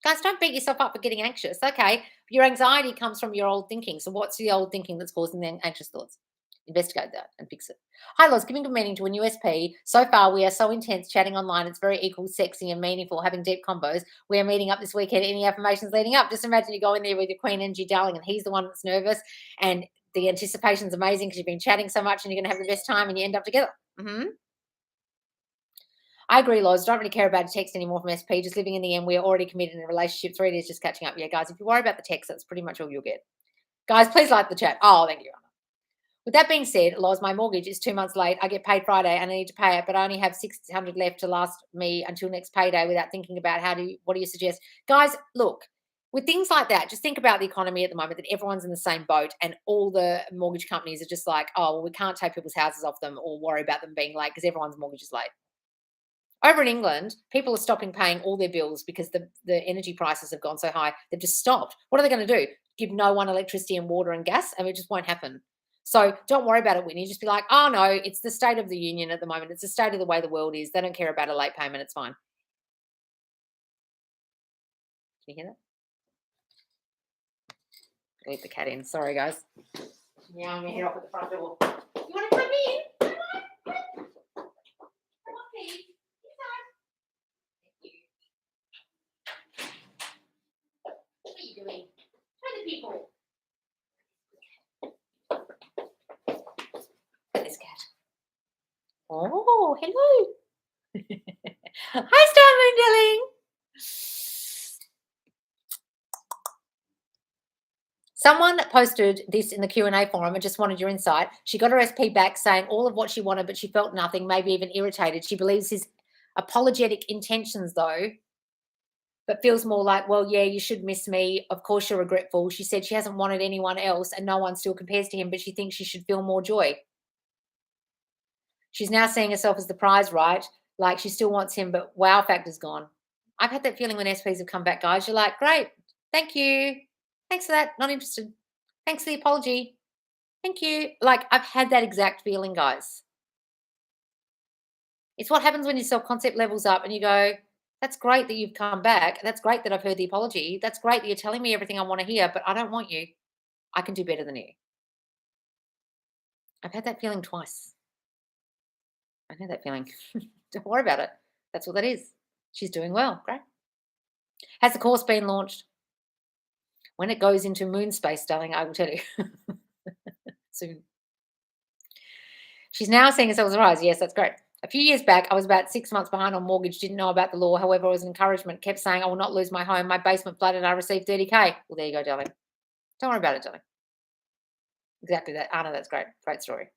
Speaker 1: Guys, don't beat yourself up for getting anxious. Okay, your anxiety comes from your old thinking. So what's the old thinking that's causing the anxious thoughts? Investigate that and fix it. Hi, Loz, giving good meaning to a new SP. So far, we are so intense chatting online. It's very equal, sexy, and meaningful, having deep combos. We are meeting up this weekend. Any affirmations leading up? Just imagine you go in there with your queen energy, darling, and he's the one that's nervous. And the anticipation's amazing because you've been chatting so much and you're going to have the best time and you end up together. I agree, Loz. Don't really care about a text anymore from SP. Just living in the end. We are already committed in a relationship. 3 days just catching up. Yeah, guys, if you worry about the text, that's pretty much all you'll get. Guys, please like the chat. Oh, thank you. With that being said, Loz, my mortgage is 2 months late. I get paid Friday and I need to pay it, but I only have $600 left to last me until next payday without thinking about what do you suggest? Guys, look, with things like that, just think about the economy at the moment, that everyone's in the same boat and all the mortgage companies are just like, oh, well, we can't take people's houses off them or worry about them being late because everyone's mortgage is late. Over in England, people are stopping paying all their bills because the energy prices have gone so high. They've just stopped. What are they going to do? Give no one electricity and water and gas? I mean, it just won't happen. So don't worry about it, Whitney. Just be like, oh, no, it's the state of the union at the moment. It's the state of the way the world is. They don't care about a late payment. It's fine. Can you hear that? Leave the cat in. Sorry, guys. Yeah, I'm going to head off at the front door. You want to come in? Come on. Come on, please. What are you doing? Try the people. This cat. Oh, hello. Hi, Starmoon, darling. Someone posted this in the Q&A forum and just wanted your insight. She got her SP back saying all of what she wanted, but she felt nothing, maybe even irritated. She believes his apologetic intentions, though, but feels more like, well, yeah, you should miss me. Of course you're regretful. She said she hasn't wanted anyone else and no one still compares to him, but she thinks she should feel more joy. She's now seeing herself as the prize, right? Like she still wants him, but wow factor's gone. I've had that feeling when SPs have come back, guys. You're like, great, thank you. Thanks for that. Not interested. Thanks for the apology. Thank you. Like I've had that exact feeling, guys. It's what happens when your self-concept levels up and you go, that's great that you've come back. That's great that I've heard the apology. That's great that you're telling me everything I want to hear, but I don't want you. I can do better than you. I've had that feeling twice. I've had that feeling. Don't worry about it. That's what that is. She's doing well. Great. Has the course been launched? When it goes into moon space, darling, I will tell you. Soon. She's now seeing herself as a rise. Yes, that's great. A few years back, I was about 6 months behind on mortgage, didn't know about the law. However, it was an encouragement, kept saying, I will not lose my home. My basement flooded. I received 30K. Well, there you go, darling. Don't worry about it, darling. Exactly that. Anna, that's great. Great story.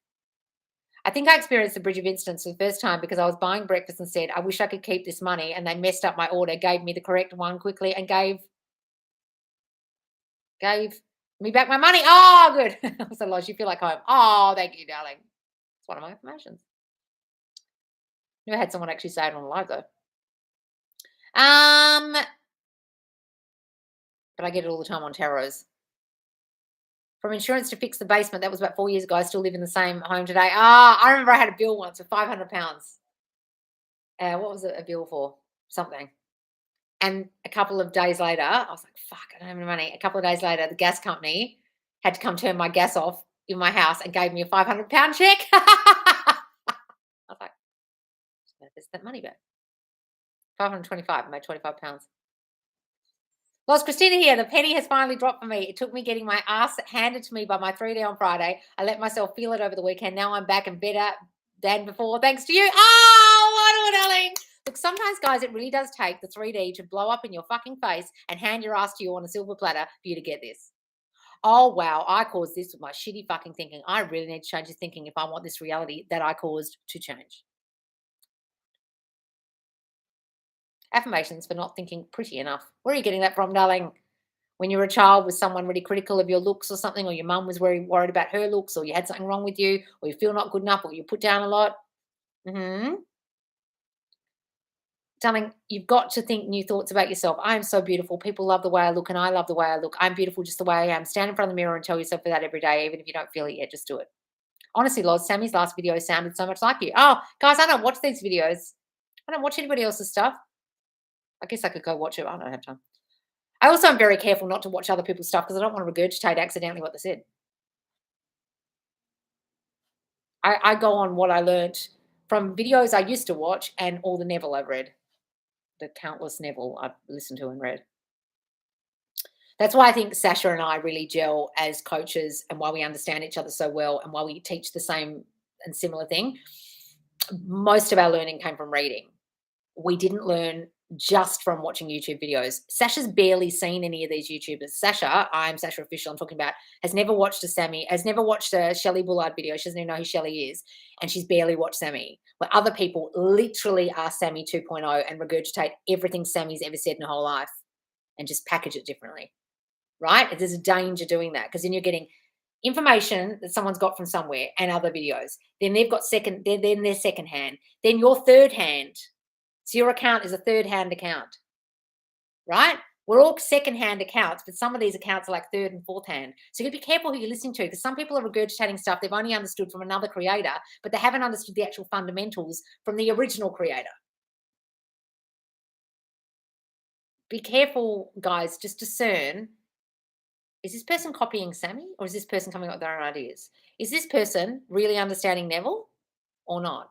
Speaker 1: I think I experienced the bridge of instance for the first time because I was buying breakfast and said, I wish I could keep this money. And they messed up my order, gave me the correct one quickly and gave me back my money. Oh, good. So, Loz, you feel like home. Oh, thank you, darling. It's one of my affirmations. Never had someone actually say it on live, though. But I get it all the time on tarots. From insurance to fix the basement, that was about 4 years ago. I still live in the same home today. I remember I had a bill once for £500. What was it a bill for? Something. And a couple of days later, I was like, fuck, I don't have any money. A couple of days later, the gas company had to come turn my gas off in my house and gave me a £500 check. I was like, there's that money back. 525, I made £25. Lost Christina here. The penny has finally dropped for me. It took me getting my ass handed to me by my 3D on Friday. I let myself feel it over the weekend. Now I'm back and better than before. Thanks to you. Oh, wonderful, darling. Look, sometimes, guys, it really does take the 3D to blow up in your fucking face and hand your ass to you on a silver platter for you to get this. Oh, wow, I caused this with my shitty fucking thinking. I really need to change this thinking if I want this reality that I caused to change. Affirmations for not thinking pretty enough. Where are you getting that from, darling? When you were a child, was someone really critical of your looks or something, or your mum was very worried about her looks, or you had something wrong with you, or you feel not good enough, or you put down a lot? Darling, you've got to think new thoughts about yourself. I am so beautiful. People love the way I look, and I love the way I look. I'm beautiful just the way I am. Stand in front of the mirror and tell yourself that every day, even if you don't feel it yet. Just do it. Honestly, Loz, Sammy's last video sounded so much like you. Oh, guys, I don't watch these videos. I don't watch anybody else's stuff. I guess I could go watch it. I don't have time. I also am very careful not to watch other people's stuff because I don't want to regurgitate accidentally what they said. I go on what I learnt from videos I used to watch and all the Neville I've read. The countless Neville I've listened to and read. That's why I think Sasha and I really gel as coaches, and why we understand each other so well, and why we teach the same and similar thing. Most of our learning came from reading. We didn't learn just from watching YouTube videos. Sasha's barely seen any of these YouTubers. Sasha, I'm Sasha Official, I'm talking about, has never watched a Sammy, has never watched a Shelley Bullard video. She doesn't even know who Shelley is. And she's barely watched Sammy. Where other people literally are Sammy 2.0 and regurgitate everything Sammy's ever said in her whole life and just package it differently. Right? There's a danger doing that, because then you're getting information that someone's got from somewhere and other videos. Then they've got then their second hand. Then your third hand. So your account is a third-hand account, right? We're all second-hand accounts, but some of these accounts are like third and fourth hand. So you got to be careful who you're listening to, because some people are regurgitating stuff they've only understood from another creator, but they haven't understood the actual fundamentals from the original creator. Be careful, guys. Just discern, is this person copying Sammy, or is this person coming up with their own ideas? Is this person really understanding Neville or not?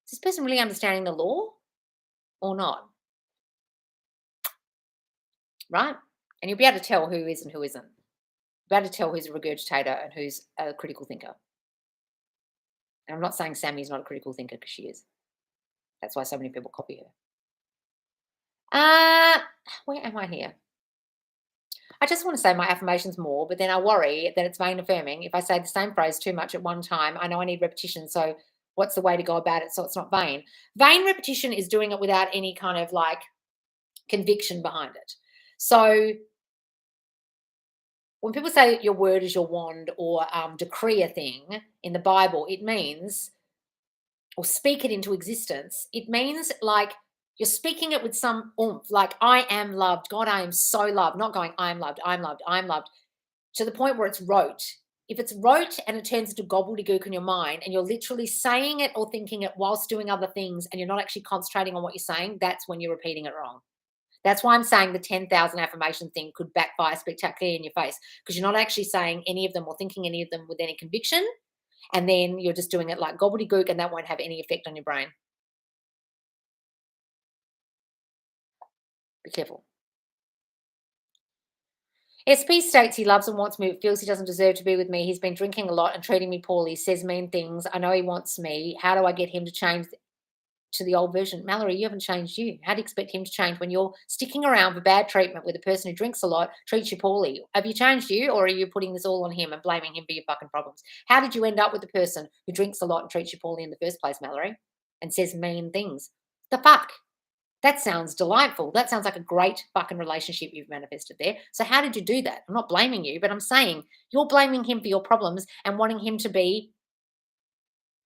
Speaker 1: Is this person really understanding the law or not? Right? And you'll be able to tell who is and who isn't. You'll be able to tell who's a regurgitator and who's a critical thinker. And I'm not saying Sammy's not a critical thinker, because she is. That's why so many people copy her. Where am I here? I just want to say my affirmations more, but then I worry that it's vain affirming. If I say the same phrase too much at one time, I know I need repetition. So what's the way to go about it so it's not vain? Vain repetition is doing it without any kind of like conviction behind it. So when people say that your word is your wand, or decree a thing in the Bible, it means, or speak it into existence, it means like you're speaking it with some oomph, like I am loved. God, I am so loved. Not going, I'm loved, I'm loved, I'm loved, to the point where it's rote. If it's rote and it turns into gobbledygook in your mind, and you're literally saying it or thinking it whilst doing other things, and you're not actually concentrating on what you're saying, that's when you're repeating it wrong. That's why I'm saying the 10,000 affirmation thing could backfire spectacularly in your face, because you're not actually saying any of them or thinking any of them with any conviction, and then you're just doing it like gobbledygook, and that won't have any effect on your brain. Be careful. SP states he loves and wants me, but feels he doesn't deserve to be with me. He's been drinking a lot and treating me poorly, says mean things. I know he wants me. How do I get him to change to the old version? Mallory, you haven't changed you. How do you expect him to change when you're sticking around for bad treatment with a person who drinks a lot, treats you poorly? Have you changed you, or are you putting this all on him and blaming him for your fucking problems? How did you end up with the person who drinks a lot and treats you poorly in the first place, Mallory, and says mean things? The fuck? That sounds delightful. That sounds like a great fucking relationship you've manifested there. So how did you do that? I'm not blaming you, but I'm saying you're blaming him for your problems and wanting him to be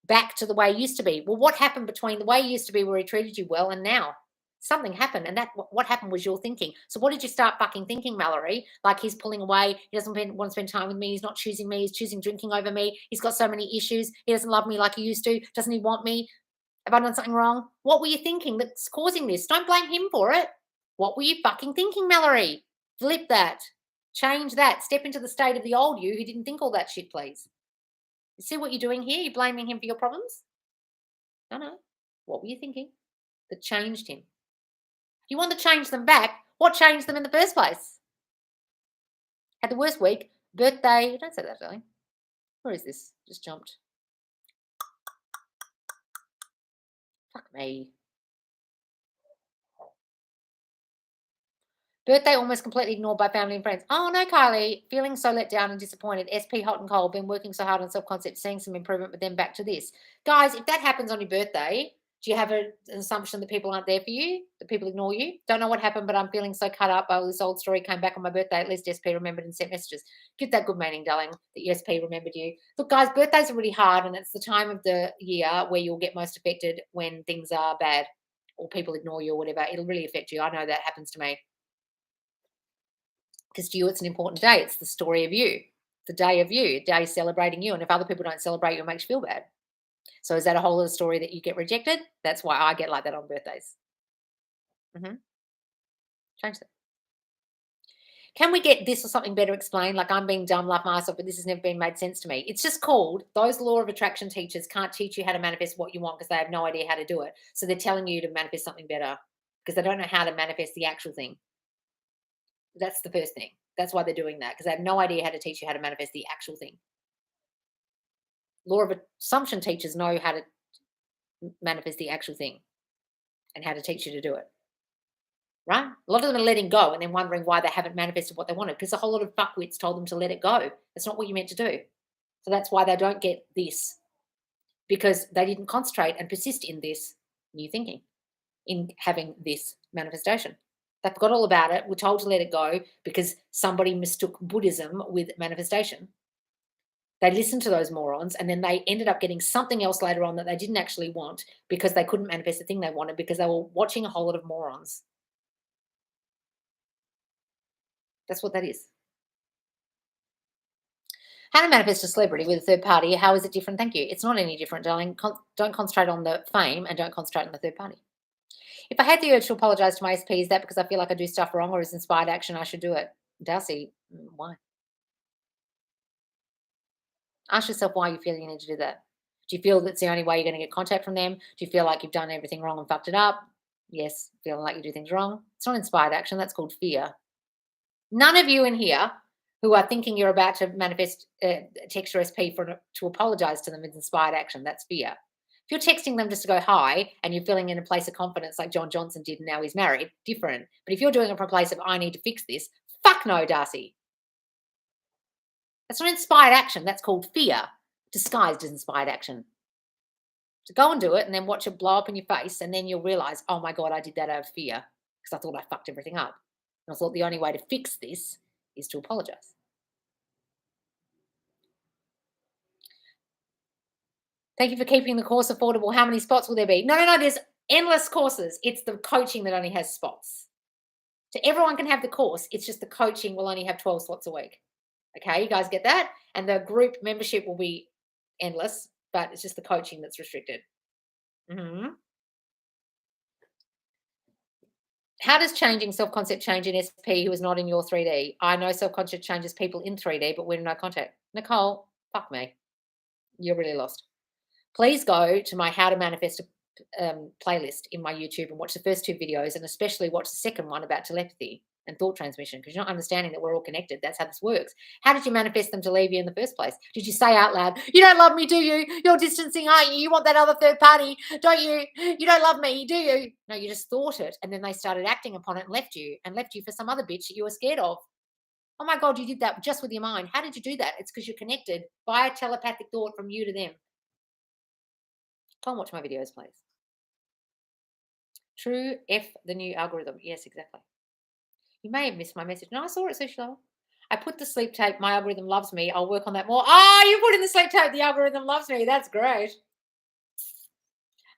Speaker 1: back to the way he used to be. Well, what happened between the way he used to be, where he treated you well, and now? Something happened, and what happened was your thinking. So what did you start fucking thinking, Mallory? Like he's pulling away. He doesn't want to spend time with me. He's not choosing me. He's choosing drinking over me. He's got so many issues. He doesn't love me like he used to. Doesn't he want me? Have I done something wrong? What were you thinking that's causing this? Don't blame him for it. What were you fucking thinking, Mallory? Flip that. Change that. Step into the state of the old you who didn't think all that shit, please. You see what you're doing here? You're blaming him for your problems? No. What were you thinking that changed him? You want to change them back. What changed them in the first place? Had the worst week. Birthday. Don't say that, darling. Where is this? Just jumped. Fuck me. Birthday almost completely ignored by family and friends. Oh no, Kylie. Feeling so let down and disappointed. SP hot and cold. Been working so hard on self-concept, seeing some improvement, but then back to this. Guys, if that happens on your birthday, do you have an assumption that people aren't there for you? That people ignore you? Don't know what happened, but I'm feeling so cut up by all this old story. Came back on my birthday. At least SP remembered and sent messages. Give that good meaning, darling, that SP remembered you. Look, guys, birthdays are really hard, and it's the time of the year where you'll get most affected when things are bad or people ignore you or whatever. It'll really affect you. I know that happens to me. Because to you, it's an important day. It's the story of you, the day of you, a day celebrating you. And if other people don't celebrate you, it makes you feel bad. So is that a whole other story that you get rejected? That's why I get like that on birthdays. Change that. Can we get this or something better explained? Like I'm being dumb, laugh my ass off, but this has never been made sense to me. It's just called those law of attraction teachers can't teach you how to manifest what you want because they have no idea how to do it. So they're telling you to manifest something better because they don't know how to manifest the actual thing. That's the first thing. That's why they're doing that because they have no idea how to teach you how to manifest the actual thing. Law of assumption teachers know how to manifest the actual thing and how to teach you to do it. Right? A lot of them are letting go and then wondering why they haven't manifested what they wanted because a whole lot of fuckwits told them to let it go. That's not what you meant to do. So that's why they don't get this because they didn't concentrate and persist in this new thinking, in having this manifestation. They forgot all about it. We're told to let it go because somebody mistook Buddhism with manifestation. They listened to those morons and then they ended up getting something else later on that they didn't actually want because they couldn't manifest the thing they wanted because they were watching a whole lot of morons. That's what that is. How to manifest a celebrity with a third party. How is it different? Thank you. It's not any different, darling. Don't concentrate on the fame and don't concentrate on the third party. If I had the urge to apologize to my SP, is that because I feel like I do stuff wrong or is inspired action I should do it? Darcy, why? Ask yourself why you feel you need to do that. Do you feel that's the only way you're going to get contact from them? Do you feel like you've done everything wrong and fucked it up? Yes, feeling like you do things wrong. It's not inspired action. That's called fear. None of you in here who are thinking you're about to manifest text your SP to apologize to them is inspired action. That's fear. If you're texting them just to go hi and you're feeling in a place of confidence like John Johnson did and now he's married, different. But if you're doing it from a place of I need to fix this, fuck no, Darcy. That's not inspired action. That's called fear, disguised as inspired action. So go and do it and then watch it blow up in your face and then you'll realize, oh my God, I did that out of fear because I thought I fucked everything up. And I thought the only way to fix this is to apologize. Thank you for keeping the course affordable. How many spots will there be? No. There's endless courses. It's the coaching that only has spots. So everyone can have the course. It's just the coaching will only have 12 slots a week. Okay, you guys get that? And the group membership will be endless, but it's just the coaching that's restricted. How does changing self-concept change in SP who is not in your 3D? I know self-concept changes people in 3D, but we're in no contact. Nicole, fuck me. You're really lost. Please go to my How to Manifest playlist in my YouTube and watch the first 2 videos and especially watch the second one about telepathy and thought transmission because you're not understanding that we're all connected. That's how this works. How did you manifest them to leave you in the first place? Did you say out loud, you don't love me, do you? You're distancing, aren't you? You want that other third party, don't you? You don't love me, do you? No, you just thought it and then they started acting upon it and left you for some other bitch that you were scared of. Oh my God, you did that just with your mind. How did you do that? It's because you're connected by a telepathic thought from you to them. Go and watch my videos, please. True F the new algorithm. Yes, exactly. You may have missed my message. No, I saw it, Sushila. I put the sleep tape. My algorithm loves me. I'll work on that more. Oh, you put in the sleep tape. The algorithm loves me. That's great.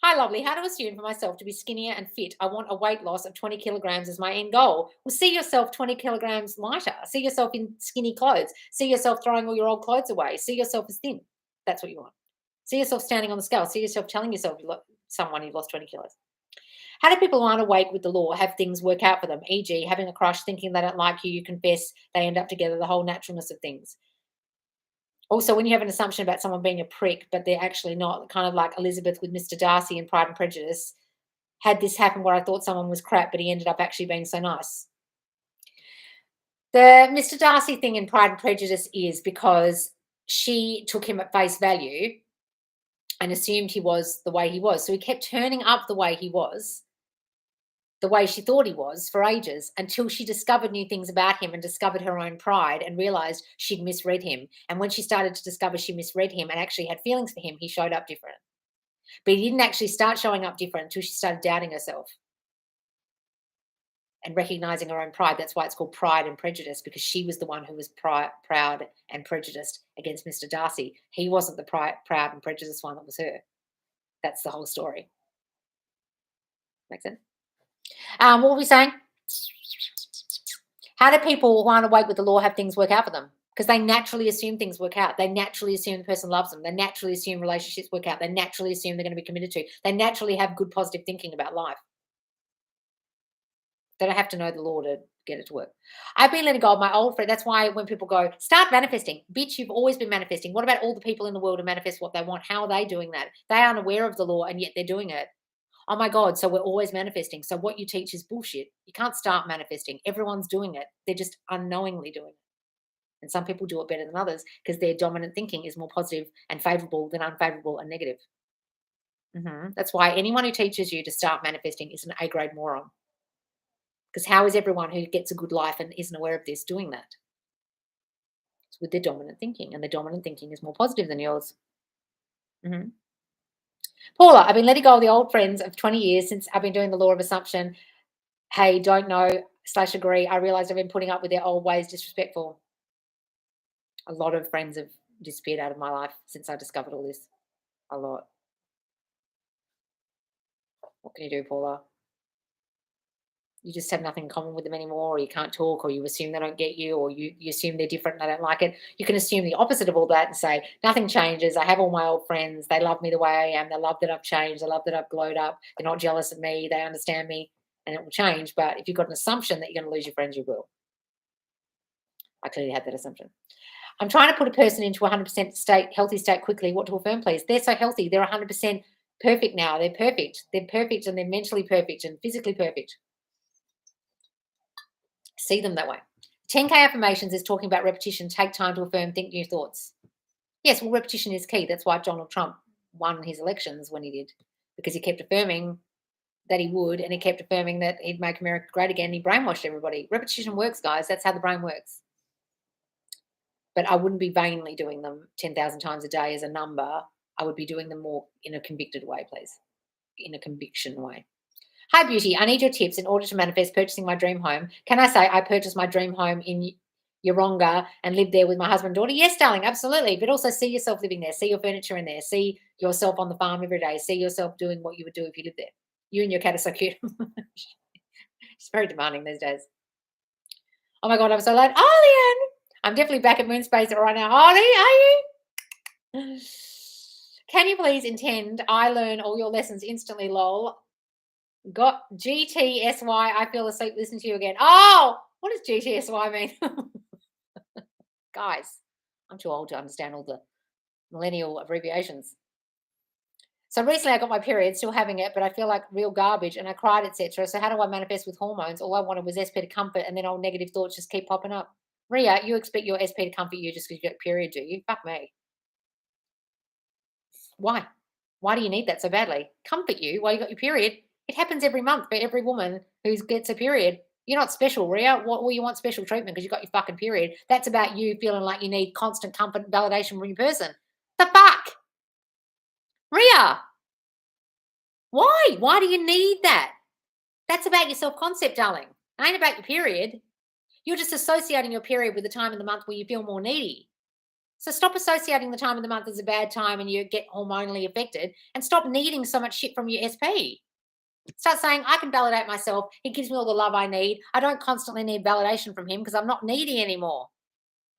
Speaker 1: Hi, lovely. How to assume for myself to be skinnier and fit? I want a weight loss of 20 kilograms as my end goal. Well, see yourself 20 kilograms lighter. See yourself in skinny clothes. See yourself throwing all your old clothes away. See yourself as thin. That's what you want. See yourself standing on the scale. See yourself telling yourself someone you've lost 20 kilos. How do people who aren't awake with the law have things work out for them? E.g., having a crush, thinking they don't like you, you confess, they end up together, the whole naturalness of things. Also, when you have an assumption about someone being a prick, but they're actually not, kind of like Elizabeth with Mr. Darcy in Pride and Prejudice, had this happen where I thought someone was crap, but he ended up actually being so nice. The Mr. Darcy thing in Pride and Prejudice is because she took him at face value and assumed he was the way he was. So he kept turning up the way he was, the way she thought he was for ages, until she discovered new things about him and discovered her own pride and realized she'd misread him. And when she started to discover she misread him and actually had feelings for him, he showed up different. But he didn't actually start showing up different until she started doubting herself and recognizing her own pride. That's why it's called Pride and Prejudice, because she was the one who was proud and prejudiced against Mr. Darcy. He wasn't the proud and prejudiced one, that was her. That's the whole story. Make sense? What were we saying? How do people who aren't awake with the law have things work out for them? Because they naturally assume things work out. They naturally assume the person loves them. They naturally assume relationships work out. They naturally assume they're going to be committed to. They naturally have good, positive thinking about life. They don't have to know the law to get it to work. I've been letting go of my old friend. That's why when people go, start manifesting. Bitch, you've always been manifesting. What about all the people in the world who manifest what they want? How are they doing that? They aren't aware of the law and yet they're doing it. Oh my God, so we're always manifesting. So what you teach is bullshit. You can't start manifesting. Everyone's doing it. They're just unknowingly doing it. And some people do it better than others because their dominant thinking is more positive and favorable than unfavorable and negative. That's why anyone who teaches you to start manifesting is an A-grade moron. Because how is everyone who gets a good life and isn't aware of this doing that? It's with their dominant thinking, and the dominant thinking is more positive than yours. Paula, I've been letting go of the old friends of 20 years since I've been doing the law of assumption. Hey, don't know/agree. I realized I've been putting up with their old ways, disrespectful. A lot of friends have disappeared out of my life since I discovered all this. A lot. What can you do, Paula? You just have nothing in common with them anymore, or you can't talk, or you assume they don't get you, or you assume they're different and they don't like it. You can assume the opposite of all that and say, nothing changes. I have all my old friends. They love me the way I am. They love that I've changed. They love that I've glowed up. They're not jealous of me. They understand me, and it will change. But if you've got an assumption that you're going to lose your friends, you will. I clearly had that assumption. I'm trying to put a person into 100% healthy state quickly. What to affirm, please? They're so healthy. They're 100% perfect now. They're perfect. They're perfect, and they're mentally perfect and physically perfect. See them that way. 10K affirmations is talking about repetition. Take time to affirm, think new thoughts. Yes, well, repetition is key. That's why Donald Trump won his elections when he did, because he kept affirming that he would, and he kept affirming that he'd make America great again. He brainwashed everybody. Repetition works, guys. That's how the brain works. But I wouldn't be vainly doing them 10,000 times a day as a number. I would be doing them more in a convicted way, please. In a conviction way. Hi, beauty. I need your tips in order to manifest purchasing my dream home. Can I say I purchased my dream home in Yeronga and lived there with my husband and daughter? Yes, darling, absolutely. But also see yourself living there. See your furniture in there. See yourself on the farm every day. See yourself doing what you would do if you lived there. You and your cat are so cute. She's very demanding these days. Oh my God, I'm so late. Oh, Leanne. I'm definitely back at Moonspace right now. Holly, are you? Can you please intend I learn all your lessons instantly, lol? Got GTSY. I feel asleep listening to you again. Oh, what does GTSY mean? Guys, I'm too old to understand all the millennial abbreviations. So recently I got my period, still having it, but I feel like real garbage and I cried, etc. So how do I manifest with hormones? All I wanted was SP to comfort, and then all negative thoughts just keep popping up. Ria, you expect your SP to comfort you just because you got a period, do you? Fuck me. Why? Why do you need that so badly? Comfort you while you got your period? It happens every month for every woman who gets a period. You're not special, Ria. Well, you want special treatment because you got your fucking period. That's about you feeling like you need constant comfort and validation from your person. The fuck? Ria, why? Why do you need that? That's about your self-concept, darling. It ain't about your period. You're just associating your period with the time in the month where you feel more needy. So stop associating the time of the month as a bad time and you get hormonally affected, and stop needing so much shit from your SP. Start saying, I can validate myself. He gives me all the love I need. I don't constantly need validation from him because I'm not needy anymore.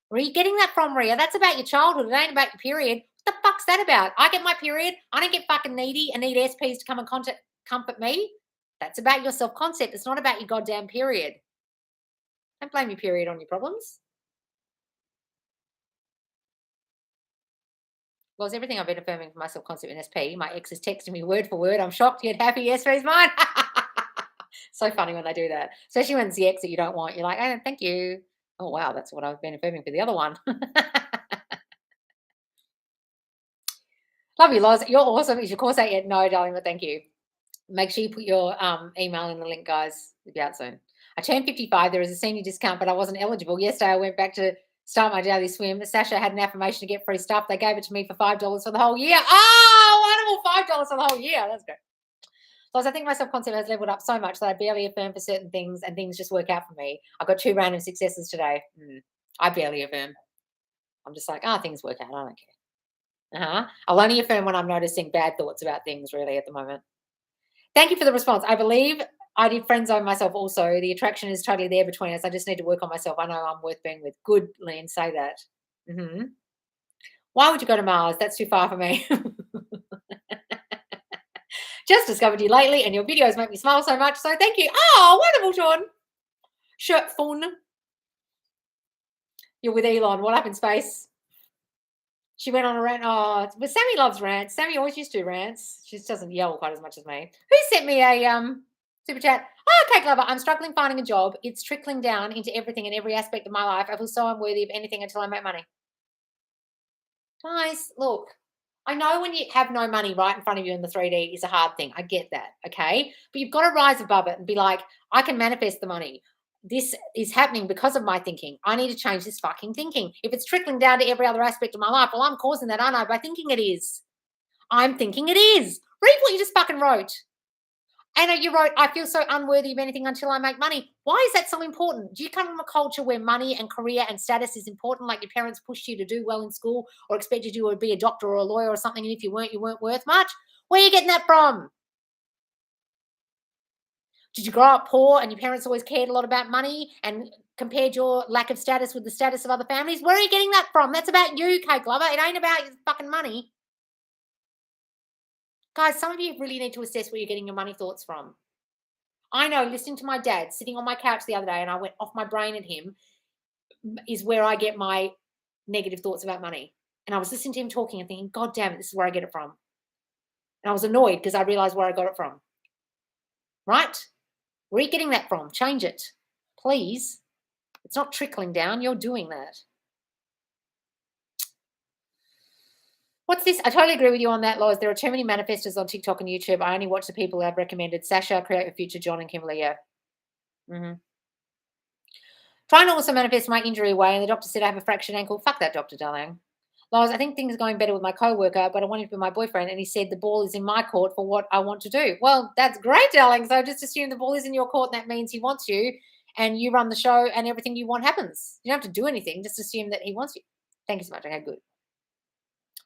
Speaker 1: Where are you getting that from, Ria? That's about your childhood. It ain't about your period. What the fuck's that about? I get my period. I don't get fucking needy and need SPs to come and comfort me. That's about your self-concept. It's not about your goddamn period. Don't blame your period on your problems. Was everything I've been affirming for my self-concept in SP. My ex is texting me word for word. I'm shocked yet happy. Yes, he's mine. So funny when they do that, especially when it's the ex that you don't want. You're like, oh, thank you. Oh, wow, that's what I've been affirming for the other one. Love you, Loz. You're awesome. Is your course out yet? No, darling, but thank you. Make sure you put your email in the link, guys. It'll be out soon. I turned 55. There is a senior discount, but I wasn't eligible. Yesterday, I went back to start my daily swim. Sasha had an affirmation to get free stuff. They gave it to me for $5 for the whole year. Oh, wonderful. $5 for the whole year. That's great. Plus, I think my self-concept has leveled up so much that I barely affirm for certain things and things just work out for me. I got 2 random successes today. I barely affirm. I'm just like, things work out. I don't care. I'll only affirm when I'm noticing bad thoughts about things really at the moment. Thank you for the response. I believe I did friend zone myself also. The attraction is totally there between us. I just need to work on myself. I know I'm worth being with. Good, Lynn, say that. Why would you go to Mars? That's too far for me. Just discovered you lately and your videos make me smile so much. So thank you. Oh, wonderful, Sean. Shirt fun. You're with Elon. What happened, Space? She went on a rant. Oh, but Sammy loves rants. Sammy always used to do rants. She just doesn't yell quite as much as me. Who sent me a super chat? Oh, okay, Glover. I'm struggling finding a job. It's trickling down into everything and every aspect of my life. I feel so unworthy of anything until I make money. Guys, look. I know when you have no money right in front of you in the 3D is a hard thing. I get that, okay? But you've got to rise above it and be like, I can manifest the money. This is happening because of my thinking. I need to change this fucking thinking. If it's trickling down to every other aspect of my life, well, I'm causing that, aren't I, by thinking it is. I'm thinking it is. Read what you just fucking wrote. Anna, you wrote, I feel so unworthy of anything until I make money. Why is that so important? Do you come from a culture where money and career and status is important, like your parents pushed you to do well in school or expected you to be a doctor or a lawyer or something, and if you weren't worth much? Where are you getting that from? Did you grow up poor and your parents always cared a lot about money and compared your lack of status with the status of other families? Where are you getting that from? That's about you, Kate Glover. It ain't about your fucking money. Guys, some of you really need to assess where you're getting your money thoughts from. I know, listening to my dad sitting on my couch the other day and I went off my brain at him is where I get my negative thoughts about money. And I was listening to him talking and thinking, God damn it, this is where I get it from. And I was annoyed because I realized where I got it from. Right? Where are you getting that from? Change it, please. It's not trickling down. You're doing that. What's this? I totally agree with you on that, Lois. There are too many manifestors on TikTok and YouTube. I only watch the people I've recommended. Sasha, Create Your Future, John and Kimberly, yeah. Trying to also manifest my injury away, and the doctor said I have a fractured ankle. Fuck that doctor, darling. Lois, I think things are going better with my co-worker, but I wanted to be my boyfriend, and he said the ball is in my court for what I want to do. Well, that's great, darling. So just assume the ball is in your court, and that means he wants you, and you run the show, and everything you want happens. You don't have to do anything. Just assume that he wants you. Thank you so much. Okay, good.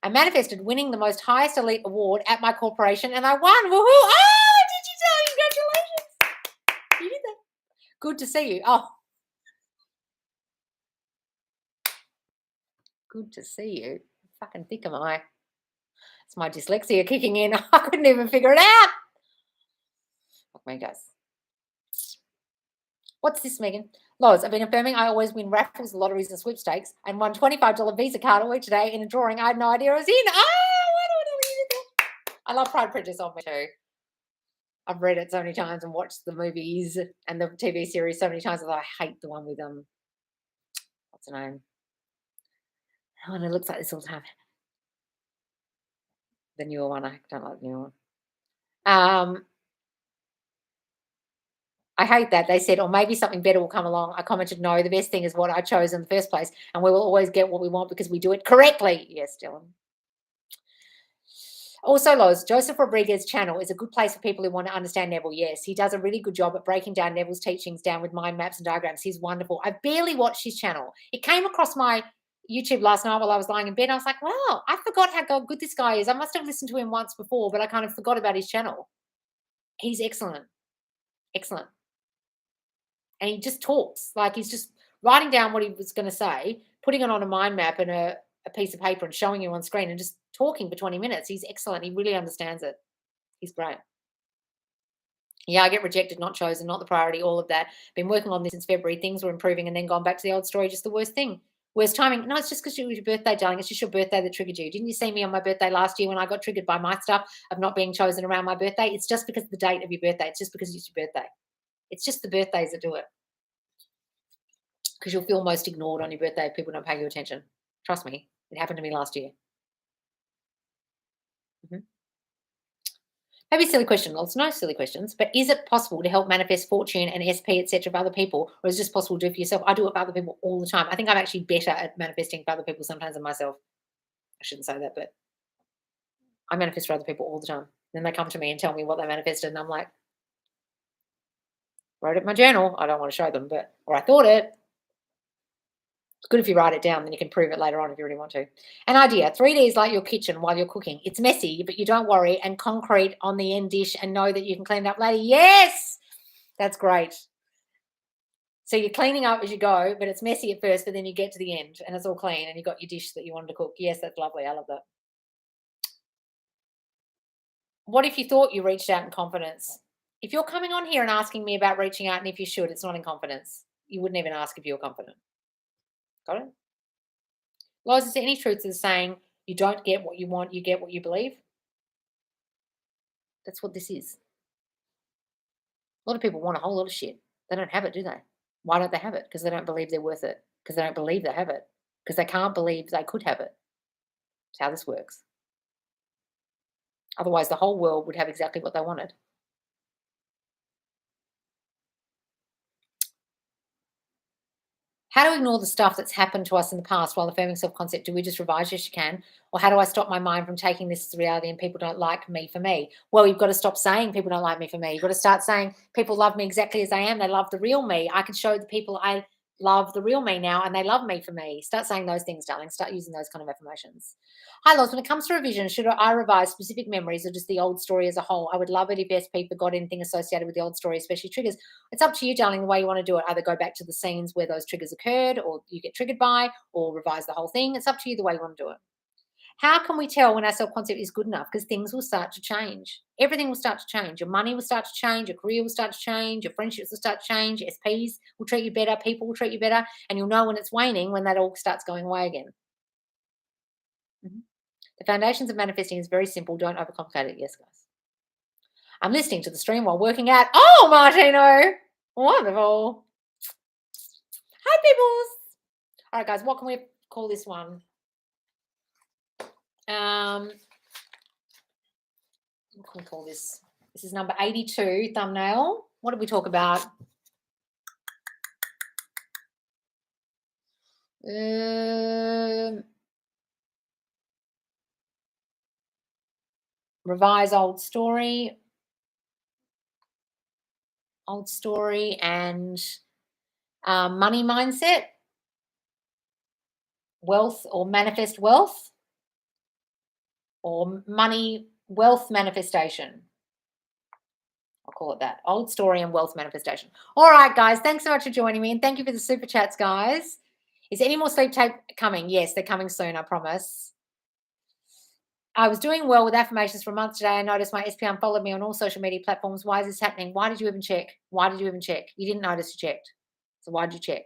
Speaker 1: I manifested winning the most highest elite award at my corporation, and I won. Woohoo! Oh, did you tell? Congratulations. You did that. Good to see you. Oh. Good to see you. Fucking thick am I. It's my dyslexia kicking in. I couldn't even figure it out. Fuck me, guys. What's this, Megan? Loz, I've been affirming I always win raffles, lotteries, and sweepstakes, and won $25 Visa card away today in a drawing. I had no idea I was in. Oh, why do I know that? I love Pride and Prejudice on me too. I've read it so many times and watched the movies and the TV series so many times that I hate the one with what's her name? Oh, and it looks like this all the time. The newer one. I don't like the newer one. I hate that. They said, or maybe something better will come along. I commented, no, the best thing is what I chose in the first place, and we will always get what we want because we do it correctly. Yes, Dylan. Also, Loz, Joseph Rodriguez's channel is a good place for people who want to understand Neville. Yes, he does a really good job at breaking down Neville's teachings down with mind maps and diagrams. He's wonderful. I barely watched his channel. It came across my YouTube last night while I was lying in bed. I was like, wow, I forgot how good this guy is. I must have listened to him once before, but I kind of forgot about his channel. He's excellent. Excellent. And he just talks. Like he's just writing down what he was going to say, putting it on a mind map and a piece of paper and showing you on screen and just talking for 20 minutes. He's excellent. He really understands it. He's great. Yeah, I get rejected, not chosen, not the priority, all of that. Been working on this since February. Things were improving and then gone back to the old story. Just the worst thing. Worst timing. No, it's just because it was your birthday, darling. It's just your birthday that triggered you. Didn't you see me on my birthday last year when I got triggered by my stuff of not being chosen around my birthday? It's just because of the date of your birthday. It's just because it's your birthday. It's just the birthdays that do it. Because you'll feel most ignored on your birthday if people don't pay you attention. Trust me. It happened to me last year. Maybe silly question. Well, it's no silly questions, but is it possible to help manifest fortune and SP, etc. for other people, or is it just possible to do it for yourself? I do it for other people all the time. I think I'm actually better at manifesting for other people sometimes than myself. I shouldn't say that, but I manifest for other people all the time. Then they come to me and tell me what they manifested, and I'm like, wrote it in my journal. I don't want to show them, or I thought it. It's good if you write it down, then you can prove it later on if you really want to. An idea, 3D is like your kitchen while you're cooking. It's messy, but you don't worry, and concrete on the end dish and know that you can clean it up later. Yes, that's great. So you're cleaning up as you go, but it's messy at first, but then you get to the end and it's all clean and you've got your dish that you wanted to cook. Yes, that's lovely. I love that. What if you thought you reached out in confidence? If you're coming on here and asking me about reaching out and if you should, it's not in confidence. You wouldn't even ask if you were confident. Got it? Loz, is there any truth to the saying, you don't get what you want, you get what you believe? That's what this is. A lot of people want a whole lot of shit. They don't have it, do they? Why don't they have it? Because they don't believe they're worth it. Because they don't believe they have it. Because they can't believe they could have it. That's how this works. Otherwise, the whole world would have exactly what they wanted. How to ignore the stuff that's happened to us in the past while affirming self-concept? Do we just revise? Yes, you can. Or how do I stop my mind from taking this as reality and people don't like me for me? Well, you've got to stop saying people don't like me for me. You've got to start saying people love me exactly as I am. They love the real me. I can show the people I love the real me now and they love me for me. Start saying those things, darling. Start using those kind of affirmations. Hi, Loz. When it comes to revision, should I revise specific memories or just the old story as a whole? I would love it if SP forgot anything associated with the old story, especially triggers. It's up to you, darling, the way you want to do it. Either go back to the scenes where those triggers occurred or you get triggered by, or revise the whole thing. It's up to you the way you want to do it. How can we tell when our self-concept is good enough? Because things will start to change. Everything will start to change. Your money will start to change. Your career will start to change. Your friendships will start to change. SPs will treat you better. People will treat you better. And you'll know when it's waning, when that all starts going away again. The foundations of manifesting is very simple. Don't overcomplicate it. Yes, guys. I'm listening to the stream while working out. Oh, Martino. Wonderful. Hi, peoples. All right, guys. What can we call this one? What can we call this? This is number 82, thumbnail. What did we talk about? Revise old story and money mindset, wealth or manifest wealth, or money wealth manifestation. I'll call it that. Old story and wealth manifestation. All right, guys. Thanks so much for joining me. And thank you for the super chats, guys. Is any more sleep tape coming? Yes, they're coming soon, I promise. I was doing well with affirmations for a month today. I noticed my SP unfollowed me on all social media platforms. Why is this happening? Why did you even check? Why did you even check? You didn't notice you checked. So why did you check?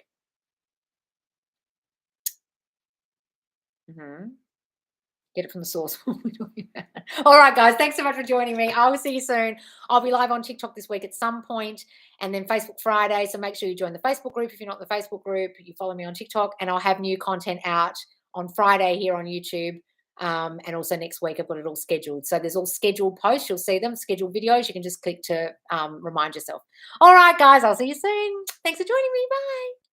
Speaker 1: Get it from the source. All right, guys. Thanks so much for joining me. I will see you soon. I'll be live on TikTok this week at some point, and then Facebook Friday. So make sure you join the Facebook group. If you're not in the Facebook group, you follow me on TikTok, and I'll have new content out on Friday here on YouTube. And also next week, I've got it all scheduled. So there's all scheduled posts. You'll see them, scheduled videos. You can just click to remind yourself. All right, guys. I'll see you soon. Thanks for joining me. Bye.